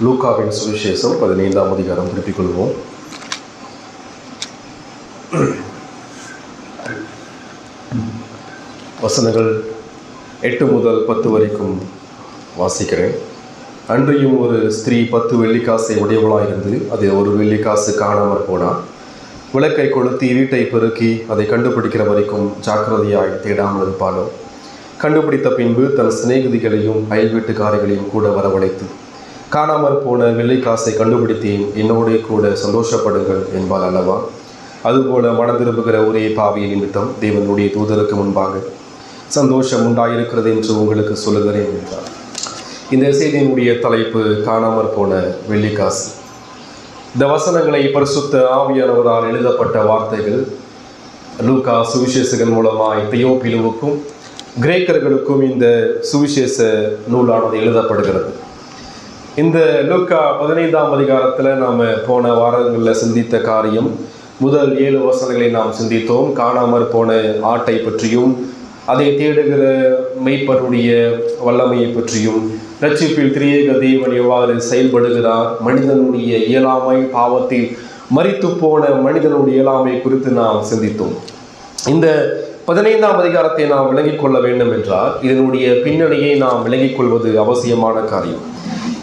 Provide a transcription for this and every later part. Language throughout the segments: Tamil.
லூக்காவின் சுவிசேஷம் 15ஆம் அதிகாரம் திருப்பிக் கொள்வோம். வசனங்கள் 8 முதல் 10 வரைக்கும் வாசிக்கிறேன். அன்றையும் ஒரு ஸ்திரீ 10 வெள்ளிக்காசை உடையவளாயிருந்து அது ஒரு வெள்ளிக்காசு காணாமற் போனார். விளக்கை கொளுத்தி வீட்டை பெருக்கி அதை கண்டுபிடிக்கிற வரைக்கும் ஜாக்கிரதையாய் தேடாமல் இருப்பாளோ. கண்டுபிடித்த பின்பு தன் சிநேகிதிகளையும் அயல் வீட்டுக்காரிகளையும் கூட வரவழைத்து, காணாமற் போன வெள்ளிக்காசை கண்டுபிடித்தேன், என்னோடே கூட சந்தோஷப்படுங்கள் என்பாள் அல்லவா? அதுபோல மனம் திரும்புகிற ஒரே பாவியை நிமித்தம் தேவனுடைய தூதருக்கு முன்பாக சந்தோஷம் உண்டாயிருக்கிறது என்று உங்களுக்கு சொல்லுகிறேன் என்றார். இந்த செய்தியினுடைய தலைப்பு காணாமற் போன வெள்ளிக்காசு. இந்த வசனங்களை பரிசுத்த ஆவியானவரால் எழுதப்பட்ட வார்த்தைகள் லூக்கா சுவிசேஷகன் மூலமாய் தியோப்பிலுவுக்கும் கிரேக்கர்களுக்கும் இந்த சுவிசேஷ நூலானது எழுதப்படுகிறது. இந்த லூக்கா 15ஆம் அதிகாரத்தில் நாம் போன வாரங்களில் சிந்தித்த காரியம், முதல் 7 வசனங்களை நாம் சிந்தித்தோம். காணாமற் போன ஆட்டை பற்றியும் அதை தேடுகிற மெய்ப்பருடைய வல்லமையை பற்றியும், ரட்சிப்பில் திரியேக தேவன் எவ்வாறு செயல்படுகிறார், மனிதனுடைய இயலாமை, பாவத்தில் மரித்து போன மனிதனுடைய இயலாமை குறித்து நாம் சிந்தித்தோம். இந்த 15ஆம் அதிகாரத்தை நாம் விளங்கிக் கொள்ள வேண்டும் என்றால் இதனுடைய பின்னணியை நாம் விளங்கிக் கொள்வது அவசியமான காரியம்.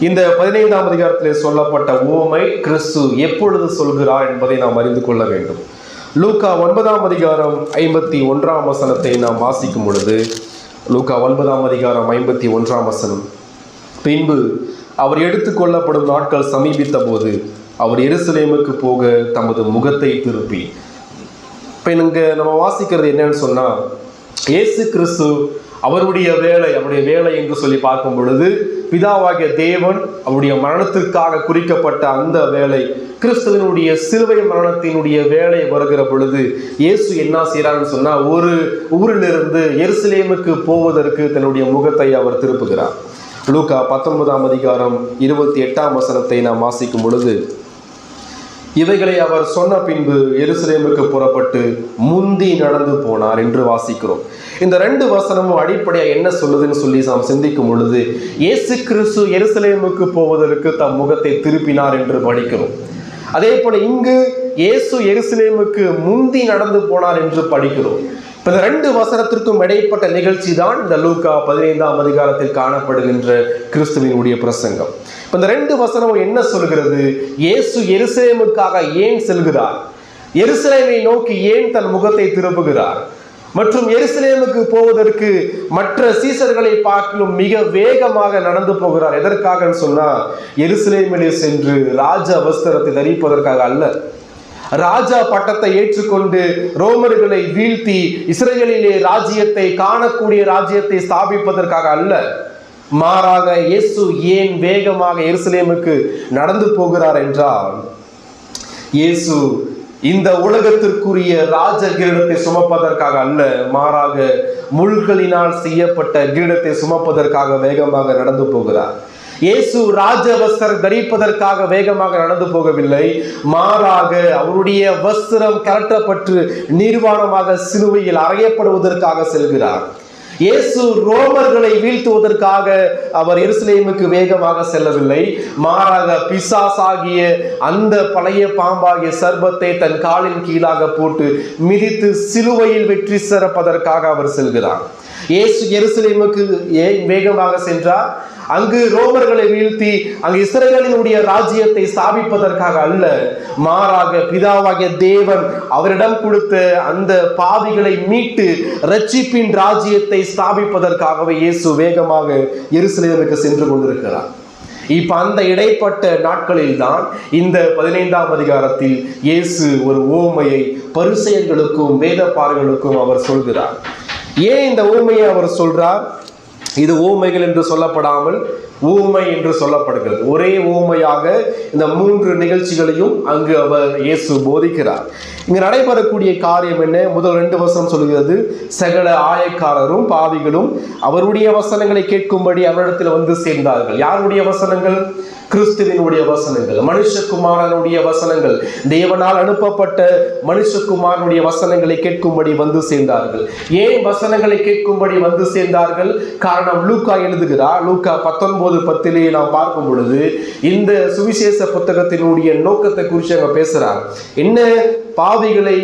இந்த 15ஆம் அதிகாரத்தில் சொல்லப்பட்ட உவமை கிறிஸ்து எப்பொழுது சொல்கிறார் என்பதை நாம் அறிந்து கொள்ள வேண்டும். லூக்கா 9ஆம் அதிகாரம் 51ஆம் வசனத்தை நாம் வாசிக்கும் பொழுது, லூக்கா 9ஆம் அதிகாரம் 51ஆம் வசனம், பின்பு அவர் எடுத்துக்கொள்ளப்படும் நாட்கள் சமீபித்த போது அவர் எருசலேமுக்கு போக தமது முகத்தை திருப்பி. இப்போ இங்கே நம்ம வாசிக்கிறது என்னன்னு சொன்னால், இயேசு கிறிஸ்து அவருடைய வேலை என்று சொல்லி பார்க்கும் பொழுது, பிதாவாகிய தேவன் அவருடைய மரணத்திற்காக குறிக்கப்பட்ட அந்த வேலை, கிறிஸ்துவனுடைய சிலுவை மரணத்தினுடைய வேலை வருகிற பொழுது இயேசு என்ன செய்கிறார்னு சொன்னால், ஒரு ஊரிலிருந்து எருசலேமுக்கு போவதற்கு தன்னுடைய முகத்தை அவர் திருப்புகிறார். லூக்கா 19ஆம் அதிகாரம் 28ஆம் வசனத்தை நாம் வாசிக்கும் பொழுது, இவைகளை அவர் சொன்ன பின்பு எருசலேமுக்கு புறப்பட்டு முந்தி நடந்து போனார் என்று வாசிக்கிறோம். இந்த 2 வசனமும் அடிப்படையாக என்ன சொல்லுதுன்னு சொல்லி நாம் சிந்திக்கும் பொழுது, இயேசு கிறிஸ்து எருசலேமுக்கு போவதற்கு தம் முகத்தை திருப்பினார் என்று படிக்கிறோம். அதே போல இங்கு இயேசு எருசலேமுக்கு முந்தி நடந்து போனார் என்று படிக்கிறோம். இப்போ இந்த 2 வசனத்திற்கும் இடைப்பட்ட நிகழ்ச்சி தான் இந்த லூக்கா 15ஆம் அதிகாரத்தில் காணப்படுகின்ற கிறிஸ்துவினுடைய பிரசங்கம். இப்போ இந்த 2 வசனமும் என்ன சொல்கிறது? இயேசு எருசலேமுக்காக ஏன் செல்கிறார், எருசலேமை நோக்கி ஏன் தன் முகத்தை திருப்புகிறார், மற்றும் எருசலேமுக்கு போவதற்கு மற்ற சீசர்களை பார்க்கலும் மிக வேகமாக நடந்து போகிறார். எதற்காக சொன்னால், எருசலேமிலே சென்று ராஜ வஸ்திரத்தை தரிப்பதற்காக அல்ல, ராஜா பட்டத்தை ஏற்றுக்கொண்டு ரோமர்களை வீழ்த்தி இஸ்ரேலிலே ராஜ்யத்தை காணக்கூடிய ராஜ்யத்தை ஸ்தாபிப்பதற்காக அல்ல. மாறாக இயேசு ஏன் வேகமாக எருசலேமுக்கு நடந்து போகிறார் என்றால், இயேசு இந்த உலகத்திற்குரிய ராஜ கிரீடத்தை சுமப்பதற்காக அல்ல, மாறாக முள்களினால் செய்யப்பட்ட கிரீடத்தை சுமப்பதற்காக வேகமாக நடந்து போகிறார். இயேசு ராஜ வஸ்திரம் தரிப்பதற்காக வேகமாக நடந்து போகவில்லை, மாறாக அவருடைய வஸ்திரம் கலட்டப்பட்டு நிர்வாணமாக சிலுவையில் அறையப்படுவதற்காக செல்கிறார். இயேசு ரோமர்களை வீழ்த்துவதற்காக அவர் எருசலேமுக்கு வேகமாக செல்லவில்லை, மாறாக பிசாசாகிய அந்த பழைய பாம்பாகிய சர்பத்தை தன் காலின் கீழாக போட்டு மிதித்து சிலுவையில் வெற்றி சிறப்பதற்காக அவர் செல்கிறார். இயேசு எருசலேமுக்கு ஏன் வேகமாக சென்றார்? அங்கு ரோமர்களை வீழ்த்தி அங்கு இஸ்ரவேலினுடைய ராஜ்யத்தை ஸ்தாபிப்பதற்காக அல்ல, மாறாக பிதாவாகிய தேவன் அவரிடம் கொடுத்த அந்த பாவிகளை மீட்டு ரட்சிப்பின் ராஜ்யத்தை ஸ்தாபிப்பதற்காகவே இயேசு வேகமாக எருசலேமுக்கு சென்று கொண்டிருக்கிறார். இப்ப அந்த இடைப்பட்ட நாட்களில் தான் இந்த 15ஆம் அதிகாரத்தில் இயேசு ஒரு உவமையை பரிசேயர்களுக்கும் வேதபாரர்களுக்கும் அவர் சொல்கிறார். ஏன் இந்த ஊமையை அவர் சொல்றார்? இது ஊமைகள் என்று சொல்லப்படாமல் ஊமை என்று சொல்லப்படுகிறது. ஒரே ஊமையாக இந்த 3 நிகழ்ச்சிகளையும் அங்கு அவர் இயேசு போதிக்கிறார். இங்கு நடைபெறக்கூடிய காரியம் என்ன? முதல் 2 வசனம் சொல்கிறது, சகல ஆயக்காரரும் பாவிகளும் அவருடைய வசனங்களை கேட்கும்படி அவரிடத்தில் வந்து சேர்ந்தார்கள். யாருடைய வசனங்கள்? கிறிஸ்துவினுடைய வசனங்கள், மனுஷகுமாரனுடைய வசனங்கள், தேவனால் அனுப்பப்பட்ட மனுஷகுமாரனுடைய வசனங்களை கேட்கும்படி வந்து சேர்ந்தார்கள். ஏன் வசனங்களை கேட்கும்படி வந்து சேர்ந்தார்கள்? காரணம் காரணம் லூக்கா எழுதுகிறார். லூக்கா 19:10 நாம் பார்க்கும் பொழுது இந்த சுவிசேஷ புத்தகத்தினுடைய நோக்கத்தை குறித்து அங்க பேசுறார். என்ன? பாவிகளை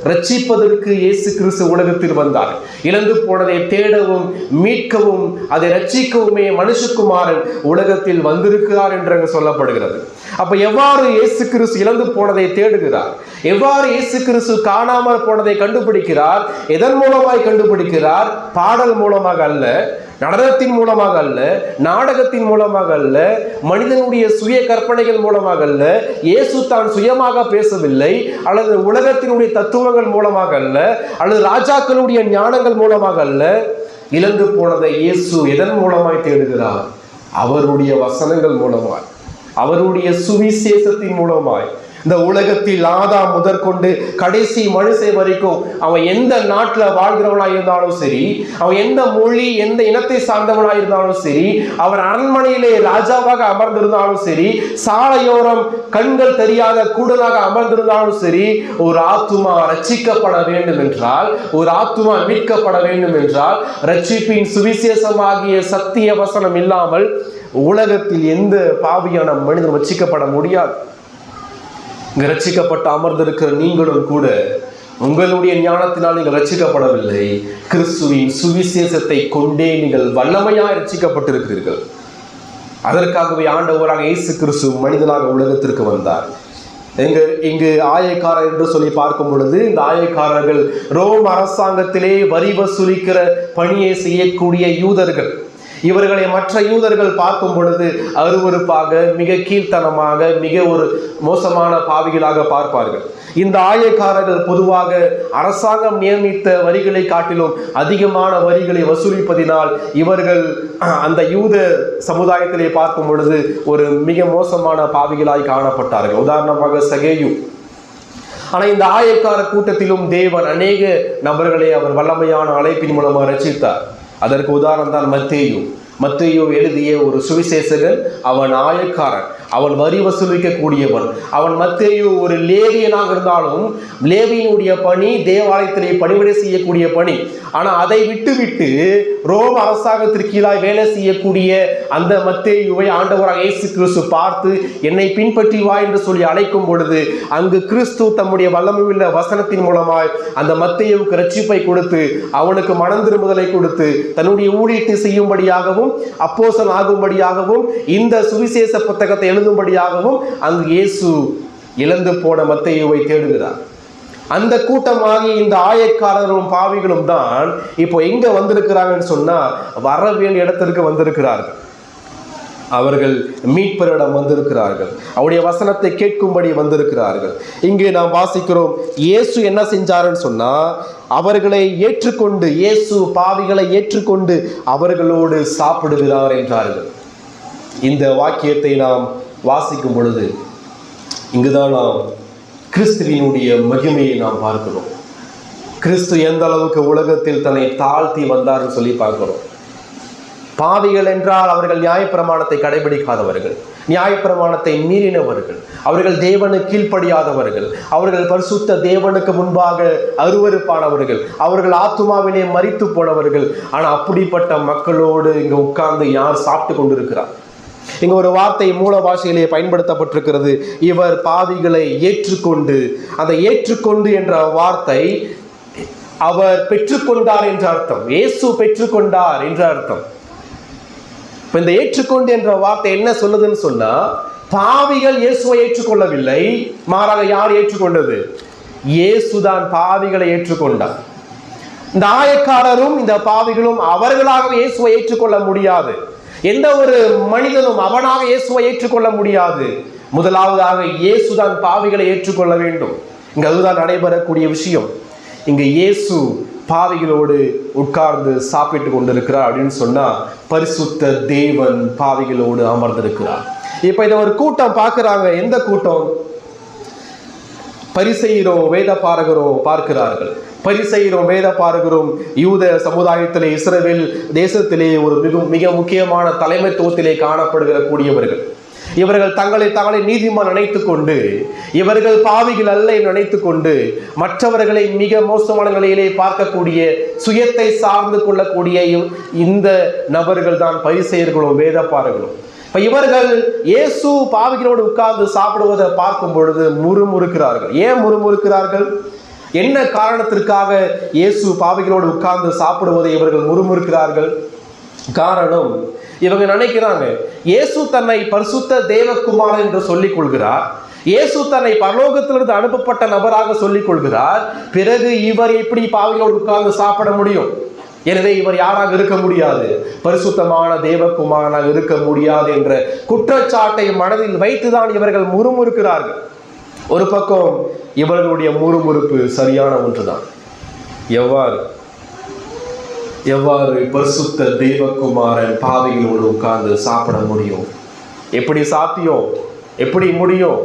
ரட்சிப்பதற்கு இயேசு கிறிஸ்து உலகத்தில் வந்தார். இழந்து போனதை தேடவும் மீட்கவும் அதை ரட்சிக்கவுமே மனுஷகுமாரன் உலகத்தில் வந்திருக்கிறார் என்று சொல்லப்படுகிறது. அப்ப எவ்வாறு இயேசு கிறிஸ்து இழந்து போனதை தேடுகிறார்? எவ்வாறு இயேசு கிறிஸ்து காணாமல் போனதை கண்டுபிடிக்கிறார்? எதன் மூலமாய் கண்டுபிடிக்கிறார்? பாடல் மூலமாக அல்ல, நடனத்தின் மூலமாக அல்ல, நாடகத்தின் மூலமாக அல்ல, மனிதனுடைய சுய கற்பனைகள் மூலமாக அல்ல, இயேசு தான் சுயமாக பேசவில்லை, அல்லது உலகத்தினுடைய தத்துவங்கள் மூலமாக அல்ல, அல்லது ராஜாக்களுடைய ஞானங்கள் மூலமாக அல்ல. இழந்து போனதை இயேசு எதன் மூலமாய் தேடுகிறார்? அவருடைய வசனங்கள் மூலமாய், அவருடைய சுவிசேஷத்தின் மூலமாய். இந்த உலகத்தில் ஆதாம் முதற்கொண்டு கடைசி மனுஷன் வரைக்கும் அவன் எந்த நாட்டில் வாழ்கிறவனாக இருந்தாலும் சரி, அவன் எந்த மொழி எந்த இனத்தை சார்ந்தவனாக இருந்தாலும் சரி, அவன் அரண்மனையிலே ராஜாவாக அமர்ந்திருந்தாலும் சரி, சாலையோரம் கண்கள் தெரியாத கூடலாக அமர்ந்திருந்தாலும் சரி, ஒரு ஆத்துமா ரட்சிக்கப்பட வேண்டும் என்றால், ஒரு ஆத்துமா மீட்கப்பட வேண்டும் என்றால், ரட்சிப்பின் சுவிசேஷமாகிய சத்திய வசனம் இல்லாமல் உலகத்தில் எந்த பாவியான மனிதன் ரட்சிக்கப்பட முடியாது. இங்கு ரட்சிக்கப்பட்டு அமர்ந்திருக்கிற நீங்களும் கூட உங்களுடைய ஞானத்தினால் நீங்கள் ரட்சிக்கப்படவில்லை. கிறிஸ்துவின் சுவிசேஷத்தை கொண்டே நீங்கள் வல்லமையாக ரட்சிக்கப்பட்டிருக்கிறீர்கள். அதற்காகவே ஆண்டவராக இயேசு கிறிஸ்து மனிதனாக உலகத்திற்கு வந்தார். இங்கு ஆயக்காரர் என்று சொல்லி பார்க்கும் பொழுது, இந்த ஆயக்காரர்கள் ரோம் அரசாங்கத்திலே வரி வசூலிக்கிற பணியை செய்யக்கூடிய யூதர்கள். இவர்களை மற்ற யூதர்கள் பார்க்கும் பொழுது அருவருப்பாக, மிக கீழ்த்தனமாக, மிக ஒரு மோசமான பாவிகளாக பார்ப்பார்கள். இந்த ஆயக்காரர்கள் பொதுவாக அரசாங்கம் நியமித்த வரிகளை காட்டிலும் அதிகமான வரிகளை வசூலிப்பதினால் இவர்கள் அந்த யூத சமுதாயத்திலே பார்க்கும் பொழுது ஒரு மிக மோசமான பாவிகளாய் காணப்பட்டார்கள். உதாரணமாக சகேயு. ஆனால் இந்த ஆயக்கார கூட்டத்திலும் தேவன் அநேக நபர்களை அவர் வல்லமையான அழைப்பின் மூலமாக ரட்சித்தார். அதற்கு உதாரணம் தான் மத்தேயு எழுதிய ஒரு சுவிசேஷகன். அவன் ஆயக்காரன், அவன் வரி வசூலிக்கக்கூடியவன். அவன் மத்தேயு ஒரு லேவியனாக இருந்தாலும் லேவியினுடைய பணி தேவாலயத்திலே பணிவிடை செய்யக்கூடிய பணி. ஆனால் அதை விட்டு ரோம அரசாங்கத்திற்கு கீழாய் வேலை செய்யக்கூடிய அந்த மத்தேயுவை ஆண்டவராக இயேசு கிறிஸ்து பார்த்து என்னை பின்பற்றி வா என்று சொல்லி அழைக்கும் பொழுது, அங்கு கிறிஸ்து தம்முடைய வல்லமையுள்ள வசனத்தின் மூலமாய் அந்த மத்தேயுவுக்கு ரட்சிப்பை கொடுத்து, அவனுக்கு மனம் திரும்புதலை கொடுத்து, தன்னுடைய ஊழியத்தை செய்யும்படியாகவும் அப்போஸ்தலன் ஆகும்படியாகவும் இந்த சுவிசேஷ புத்தகத்தை எழுதும்படியாகவும் அங்கு இயேசு இழந்து போன மத்தேயுவை தேடுகிறார். அந்த கூட்டமாகி இந்த ஆயக்காரரும் பாவிகளும் தான் இப்போ எங்க வந்திருக்கிறாங்கன்னு சொன்னா, வர வேண்டிய இடத்திற்கு வந்திருக்கிறார்கள். அவர்கள் மீட்பரிடம் வந்திருக்கிறார்கள். அவருடைய வசனத்தை கேட்கும்படி வந்திருக்கிறார்கள். இங்கே நாம் வாசிக்கிறோம், இயேசு என்ன செஞ்சாருன்னு சொன்னா, அவர்களை ஏற்றுக்கொண்டு, இயேசு பாவிகளை ஏற்றுக்கொண்டு அவர்களோடு சாப்பிடுகிறார் என்றார்கள். இந்த வாக்கியத்தை நாம் வாசிக்கும் பொழுது இங்குதான் நாம் கிறிஸ்துவினுடைய மகிமையை நாம் பார்க்கிறோம். கிறிஸ்து எந்த அளவுக்கு உலகத்தில் தன்னை தாழ்த்தி வந்தார்னு சொல்லி பார்க்கிறோம். பாவிகள் என்றால் அவர்கள் நியாயப்பிரமாணத்தை கடைபிடிக்காதவர்கள், நியாயப்பிரமாணத்தை மீறினவர்கள், அவர்கள் தேவனுக்கு கீழ்ப்படியாதவர்கள், அவர்கள் பரிசுத்த தேவனுக்கு முன்பாக அருவருப்பானவர்கள், அவர்கள் ஆத்துமாவிலே மரித்து போனவர்கள். ஆனால் அப்படிப்பட்ட மக்களோடு இங்கு உட்கார்ந்து யார் சாப்பிட்டு கொண்டிருக்கிறார்? இங்க ஒரு வார்த்தை மூல பாஷையிலே பயன்படுத்தப்பட்டிருக்கிறது, இவர் பாவிகளை ஏற்றுக்கொண்டு. அந்த ஏற்றுக்கொண்டு என்ற வார்த்தை அவர் பெற்றுக்கொண்டார் என்ற அர்த்தம், இயேசு பெற்றுக்கொண்டார் என்ற அர்த்தம். இப்ப இந்த ஏற்றுக்கொண்டு என்ற வார்த்தை என்ன சொல்லுதுன்னு சொன்னா, பாவிகள் இயேசுவை ஏற்றுக்கொள்ளவில்லை, மாறாக யார் ஏற்றுக்கொண்டது? இயேசுதான் பாவிகளை ஏற்றுக்கொண்டார். இந்த ஆயக்காரரும் இந்த பாவிகளும் அவர்களாக இயேசுவை ஏற்றுக்கொள்ள முடியாது. எந்த ஒரு மனிதனும் அவனாக இயேசுவை ஏற்றுக்கொள்ள முடியாது. முதலாவதாக இயேசுதான் பாவிகளை ஏற்றுக்கொள்ள வேண்டும். இங்க அதுதான் நடைபெறக்கூடிய விஷயம். இங்க இயேசு பாவிகளோடு உட்கார்ந்து சாப்பிட்டு கொண்டிருக்கிறார் அப்படின்னு சொன்னா, பரிசுத்த தேவன் பாவிகளோடு அமர்ந்திருக்கிறார். இப்ப இதை ஒரு கூட்டம் பார்க்கிறாங்க. எந்த கூட்டம்? பரிசேயரும் வேத பாரகரும் பார்க்கிறார்கள். பரிசேயரும் வேத பாரகரும் யூத சமுதாயத்திலே, இஸ்ரவேல் தேசத்திலே ஒரு மிக முக்கியமான தலைமைத்துவத்திலே காணப்படுகிற கூடியவர்கள். இவர்கள் தங்களை நீதிமான் நினைத்து கொண்டு, இவர்கள் பாவிகள் அல்ல நினைத்து கொண்டு, மற்றவர்களை மிக மோசமான நிலையிலே பார்க்கக்கூடிய, சுயத்தை சார்ந்து கொள்ளக்கூடிய இந்த நபர்கள் தான் பரிசேயர்களும் வேதபாரர்களும். இப்ப இவர்கள் இயேசு பாவிகளோடு உட்கார்ந்து சாப்பிடுவதை பார்க்கும் பொழுது முறுமுறுக்கிறார்கள். ஏன் முறுமுறுக்கிறார்கள்? என்ன காரணத்திற்காக இயேசு பாவிகளோடு உட்கார்ந்து சாப்பிடுவதை இவர்கள் முறுமுறுக்கிறார்கள்? காரணம், இவங்க நினைக்கிறாங்க, இயேசு தன்னை பரிசுத்த தேவகுமாரன் என்று சொல்லிக் கொள்கிறார், இயேசு தன்னை பரலோகத்திலிருந்து அனுப்பப்பட்ட நபராக சொல்லிக் கொள்கிறார், பிறகு இவர் எப்படி பாவிகளோடு உட்கார்ந்து சாப்பிட முடியும்? எனவே இவர் யாராக இருக்க முடியாது, பரிசுத்தமான தேவகுமாரனாக இருக்க முடியாது என்ற குற்றச்சாட்டை மனதில் வைத்துதான் இவர்கள் முறுமுறுக்கிறார்கள். ஒரு பக்கம் இவர்களுடைய முறுமுறுப்பு சரியான ஒன்றுதான். எவ்வாறு பரிசுத்த தேவகுமாரன் பாவிகளோடு உட்கார்ந்து சாப்பிட முடியும்? எப்படி சாத்தியம்? எப்படி முடியும்?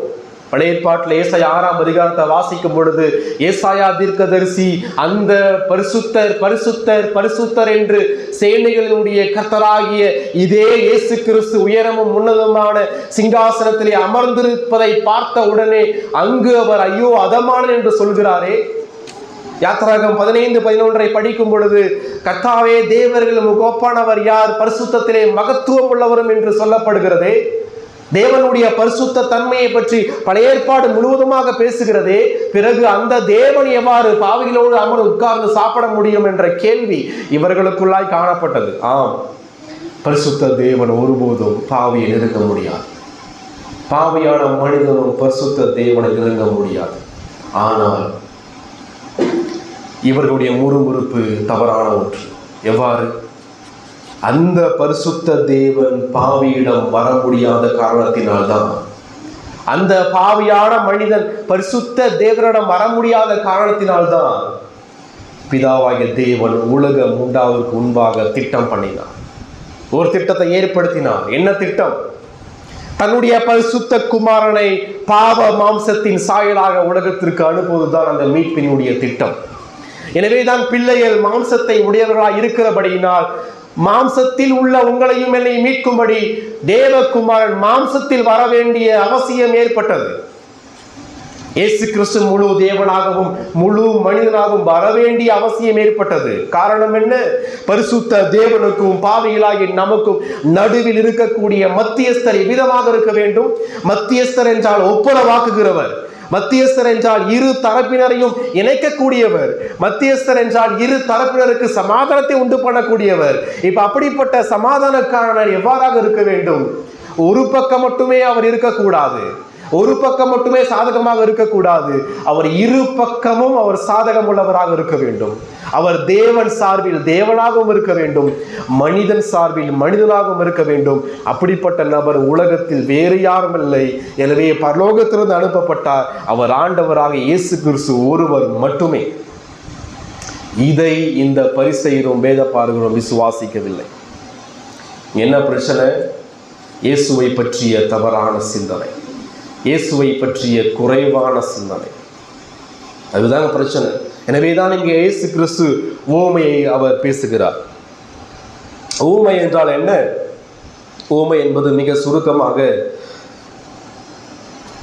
பழைய ஏற்பாட்டில் ஏசாயா 6ஆம் அதிகாரத்தை வாசிக்கும் பொழுது ஏசாயா தீர்க்கதரிசி அந்த பரிசுத்தர் பரிசுத்தர் பரிசுத்தர் என்று சேனைகளினுடைய கர்த்தராகிய இதே இயேசு கிறிஸ்து உயரமும் உன்னதமான சிங்காசனத்திலே அமர்ந்திருப்பதை பார்த்த உடனே அங்கு அவர் ஐயோ அதமானன் என்று சொல்கிறாரே. யாத்திராகம் 15:11 படிக்கும் பொழுது கர்த்தாவே தேவர்களும் கோப்பானவர் யார், பரிசுத்தத்திலே மகத்துவம் உள்ளவரும் என்று சொல்லப்படுகிறதே. தேவனுடைய பரிசுத்த தன்மையை பற்றி பழைய ஏற்பாடு முழுவதுமாக பேசுகிறதே. பிறகு அந்த தேவன் எவ்வாறு பாவிகளோடு அமர்ந்து உட்கார்ந்து சாப்பிட முடியும் என்ற கேள்வி இவர்களுக்குள்ளாய் காணப்பட்டது. ஆம், பரிசுத்த தேவன் ஒருபோதும் பாவியை நெருங்க முடியாது. பாவியான மனிதனும் பரிசுத்த தேவனை நெருங்க முடியாது. ஆனால் இவர்களுடைய முறுமுறுப்பு தவறான ஒன்று. எவ்வாறு? அந்த பரிசுத்த தேவன் பாவியிடம் வர முடியாத காரணத்தினால்தான், அந்த பாவியான மனிதன் பரிசுத்த தேவனிடம் வர முடியாத காரணத்தினால்தான் பிதாவாகிய தேவன் உலகம் உண்டாவதற்கு முன்பாக திட்டம் பண்ணினார். ஒரு திட்டத்தை ஏற்படுத்தினார். என்ன திட்டம்? தன்னுடைய பரிசுத்த குமாரனை பாவ மாம்சத்தின் சாயலாக உலகத்திற்கு அனுப்புவதுதான் அந்த மீட்பினுடைய திட்டம். எனவேதான் பிள்ளைகள் மாம்சத்தை உடையவர்களாய் இருக்கிறபடியினால் மாம்சத்தில் உள்ள உங்களையும் என்னை மீட்கும்படி தேவகுமாரன் மாம்சத்தில் வர வேண்டிய அவசியம் ஏற்பட்டது. இயேசு கிறிஸ்து முழு தேவனாகவும் முழு மனிதனாகவும் வர வேண்டிய அவசியம் ஏற்பட்டது. காரணம் என்ன? பரிசுத்த தேவனுக்கும் பாவிகளாகிய நமக்கும் நடுவில் இருக்கக்கூடிய மத்தியஸ்தர் எவ்விதமாக இருக்க வேண்டும்? மத்தியஸ்தர் என்றால் ஒப்புரவாக்குகிறவர். மத்தியஸ்தர் என்றால் இரு தரப்பினரையும் இணைக்கக்கூடியவர். மத்தியஸ்தர் என்றால் இரு தரப்பினருக்கு சமாதானத்தை உண்டு பண்ணக்கூடியவர். இப்ப அப்படிப்பட்ட சமாதானக்காரர் எவ்வாறாக இருக்க வேண்டும்? ஒரு பக்கம் மட்டுமே அவர் இருக்கக்கூடாது, ஒரு பக்கம் மட்டுமே சாதகமாக இருக்கக்கூடாது. அவர் இரு பக்கமும் அவர் சாதகம் உள்ளவராக இருக்க வேண்டும். அவர் தேவன் சார்பில் தேவனாகவும் இருக்க வேண்டும், மனிதன் சார்பில் மனிதனாகவும் இருக்க வேண்டும். அப்படிப்பட்ட நபர் உலகத்தில் வேறு யாரும் இல்லை. எனவே பரலோகத்திலிருந்து அனுப்பப்பட்டார். அவர் ஆண்டவராக இயேசு கிறிஸ்து ஒருவர் மட்டுமே. இதை இந்த பரிசேயரும் வேதபாரகரும் விசுவாசிக்கவில்லை. என்ன பிரச்சனை? இயேசுவை பற்றிய தவறான சிந்தனை, இயேசுவை பற்றிய குறைவான சிந்தனை, அதுதான் பிரச்சனை. எனவேதான் இங்கே இயேசு கிறிஸ்து ஊமையை அவர் பேசுகிறார். ஊமை என்றால் என்ன? ஊமை என்பது மிக சுருக்கமாக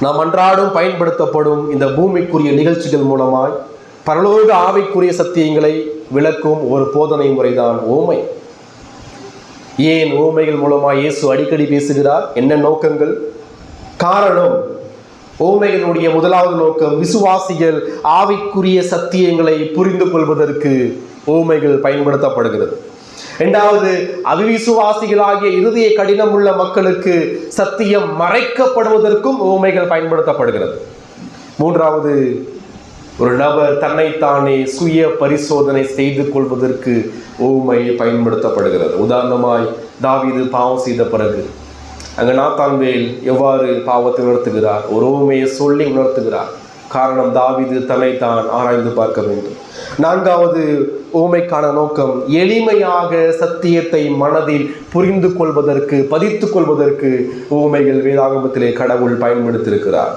நாம் அன்றாடம் பயன்படுத்தப்படும் இந்த பூமிக்குரிய நிகழ்ச்சிகள் மூலமாய் பரலோக ஆவிக்குரிய சத்தியங்களை விளக்கும் ஒரு போதனை முறைதான் ஊமை. ஏன் ஊமைகள் மூலமாய் இயேசு அடிக்கடி பேசுகிறார்? என்ன நோக்கங்கள்? காரணம், ஊமைகளுடைய முதலாவது நோக்கம் விசுவாசிகள் ஆவிக்குரிய சத்தியங்களை புரிந்து கொள்வதற்கு ஊமைகள் பயன்படுத்தப்படுகிறது. இரண்டாவது, அவிசுவாசிகளாகிய இருதய கடினம் உள்ள மக்களுக்கு சத்தியம் மறைக்கப்படுவதற்கும் ஊமைகள் பயன்படுத்தப்படுகிறது. மூன்றாவது, ஒரு நபர் தன்னைத்தானே சுய பரிசோதனை செய்து கொள்வதற்கு ஊமை பயன்படுத்தப்படுகிறது. உதாரணமாய் தாவீது பாவம் செய்த பிறகு அங்கே நாத்தான்வேல் எவ்வாறு பாவத்தை உணர்த்துகிறார்? ஒரு ஊமையை சொல்லி உணர்த்துகிறார். காரணம், தாவீது தன்னைத்தான் ஆராய்ந்து பார்க்க வேண்டும். நான்காவது ஊமைக்கான நோக்கம் எளிமையாக சத்தியத்தை மனதில் புரிந்து கொள்வதற்கு, பதித்து கொள்வதற்கு ஊமைகள் வேதாகமத்திலே கடவுள் பயன்படுத்தியிருக்கிறார்.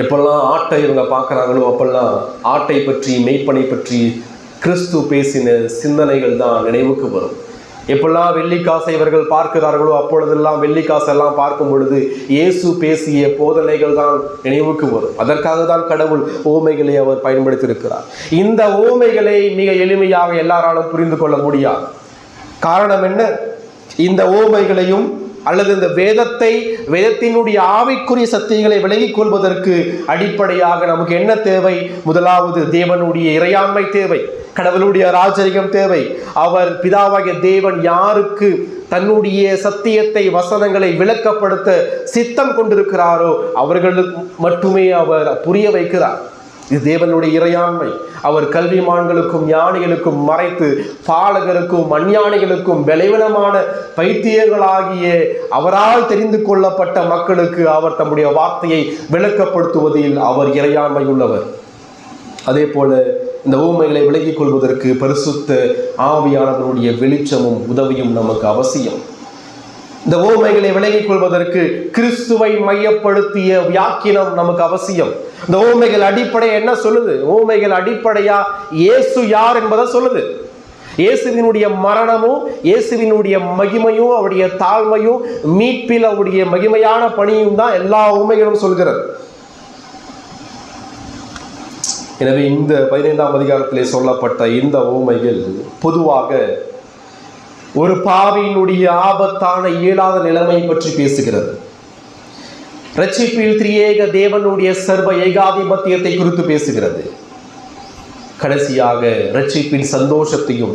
எப்பெல்லாம் ஆட்டை இவங்க பார்க்குறாங்களோ அப்பெல்லாம் ஆட்டை பற்றி, மெய்ப்பனை பற்றி கிறிஸ்து பேசின சிந்தனைகள் தான் நினைவுக்கு வரும். எப்பெல்லாம் வெள்ளிக்காசை இவர்கள் பார்க்கிறார்களோ அப்பொழுதெல்லாம் வெள்ளிக்காசெல்லாம் பார்க்கும் பொழுது இயேசு பேசிய போதனைகள் தான் நினைவுக்கு வரும். அதற்காக தான் கடவுள் ஓமைகளை அவர் பயன்படுத்தியிருக்கிறார். இந்த ஓமைகளை மிக எளிமையாக எல்லாராலும் புரிந்து கொள்ள முடியாது. காரணம் என்ன? இந்த ஓமைகளையும் அல்லது இந்த வேதத்தினுடைய ஆவிக்குரிய சத்தியங்களை விலகிக் கொள்வதற்கு அடிப்படையாக நமக்கு என்ன தேவை? முதலாவது தேவனுடைய இறையாண்மை தேவை, கடவுளுடைய ராஜரிகம் தேவை. அவர் பிதாவாகிய தேவன் யாருக்கு தன்னுடைய சத்தியத்தை வசனங்களை விளக்கப்படுத்த சித்தம் கொண்டிருக்கிறாரோ அவர்களுக்கு மட்டுமே அவர் புரிய வைக்கிறார். இது தேவனுடைய இறையாண்மை. அவர் கல்விமான்களுக்கும் ஞானிகளுக்கும் மறைத்து பாலகருக்கும் அஞ்ஞானிகளுக்கும் பலவீனமான பைத்தியங்களாகிய அவரால் தெரிந்து கொள்ளப்பட்ட மக்களுக்கு அவர் தம்முடைய வார்த்தையை விளக்கப்படுத்துவதில் அவர் இறையாண்மை உள்ளவர். அதே போல இந்த ஊமைகளை விலகிக் கொள்வதற்கு பரிசுத்த ஆவியானவருடைய வெளிச்சமும் உதவியும் நமக்கு அவசியம். இந்த ஓமைகளை விலகிக் கொள்வதற்கு கிறிஸ்துவை மையப்படுத்திய வியாக்கியம் நமக்கு அவசியம். இந்த ஓமைகள் அடிப்படை என்ன சொல்லுது? ஓமைகள் அடிப்படையா இயேசு யார் என்பதை சொல்லுது. இயேசுவினுடைய மரணமும் இயேசுவினுடைய மகிமையும் அவருடைய தாழ்மையும் மீட்பில் அவருடைய மகிமையான பணியும் தான் எல்லா ஓமைகளும் சொல்கிறது. எனவே இந்த 15ஆம் அதிகாரத்திலே சொல்லப்பட்ட இந்த ஓமைகள் பொதுவாக ஒரு பாவியினுடைய ஆபத்தான இயலாத நிலைமை பற்றி பேசுகிறது. ரட்சிப்பில் திரியேக தேவனுடைய சர்வ ஏகாதிபத்தியத்தை குறித்து பேசுகிறது. கடைசியாக ரட்சிப்பின் சந்தோஷத்தையும்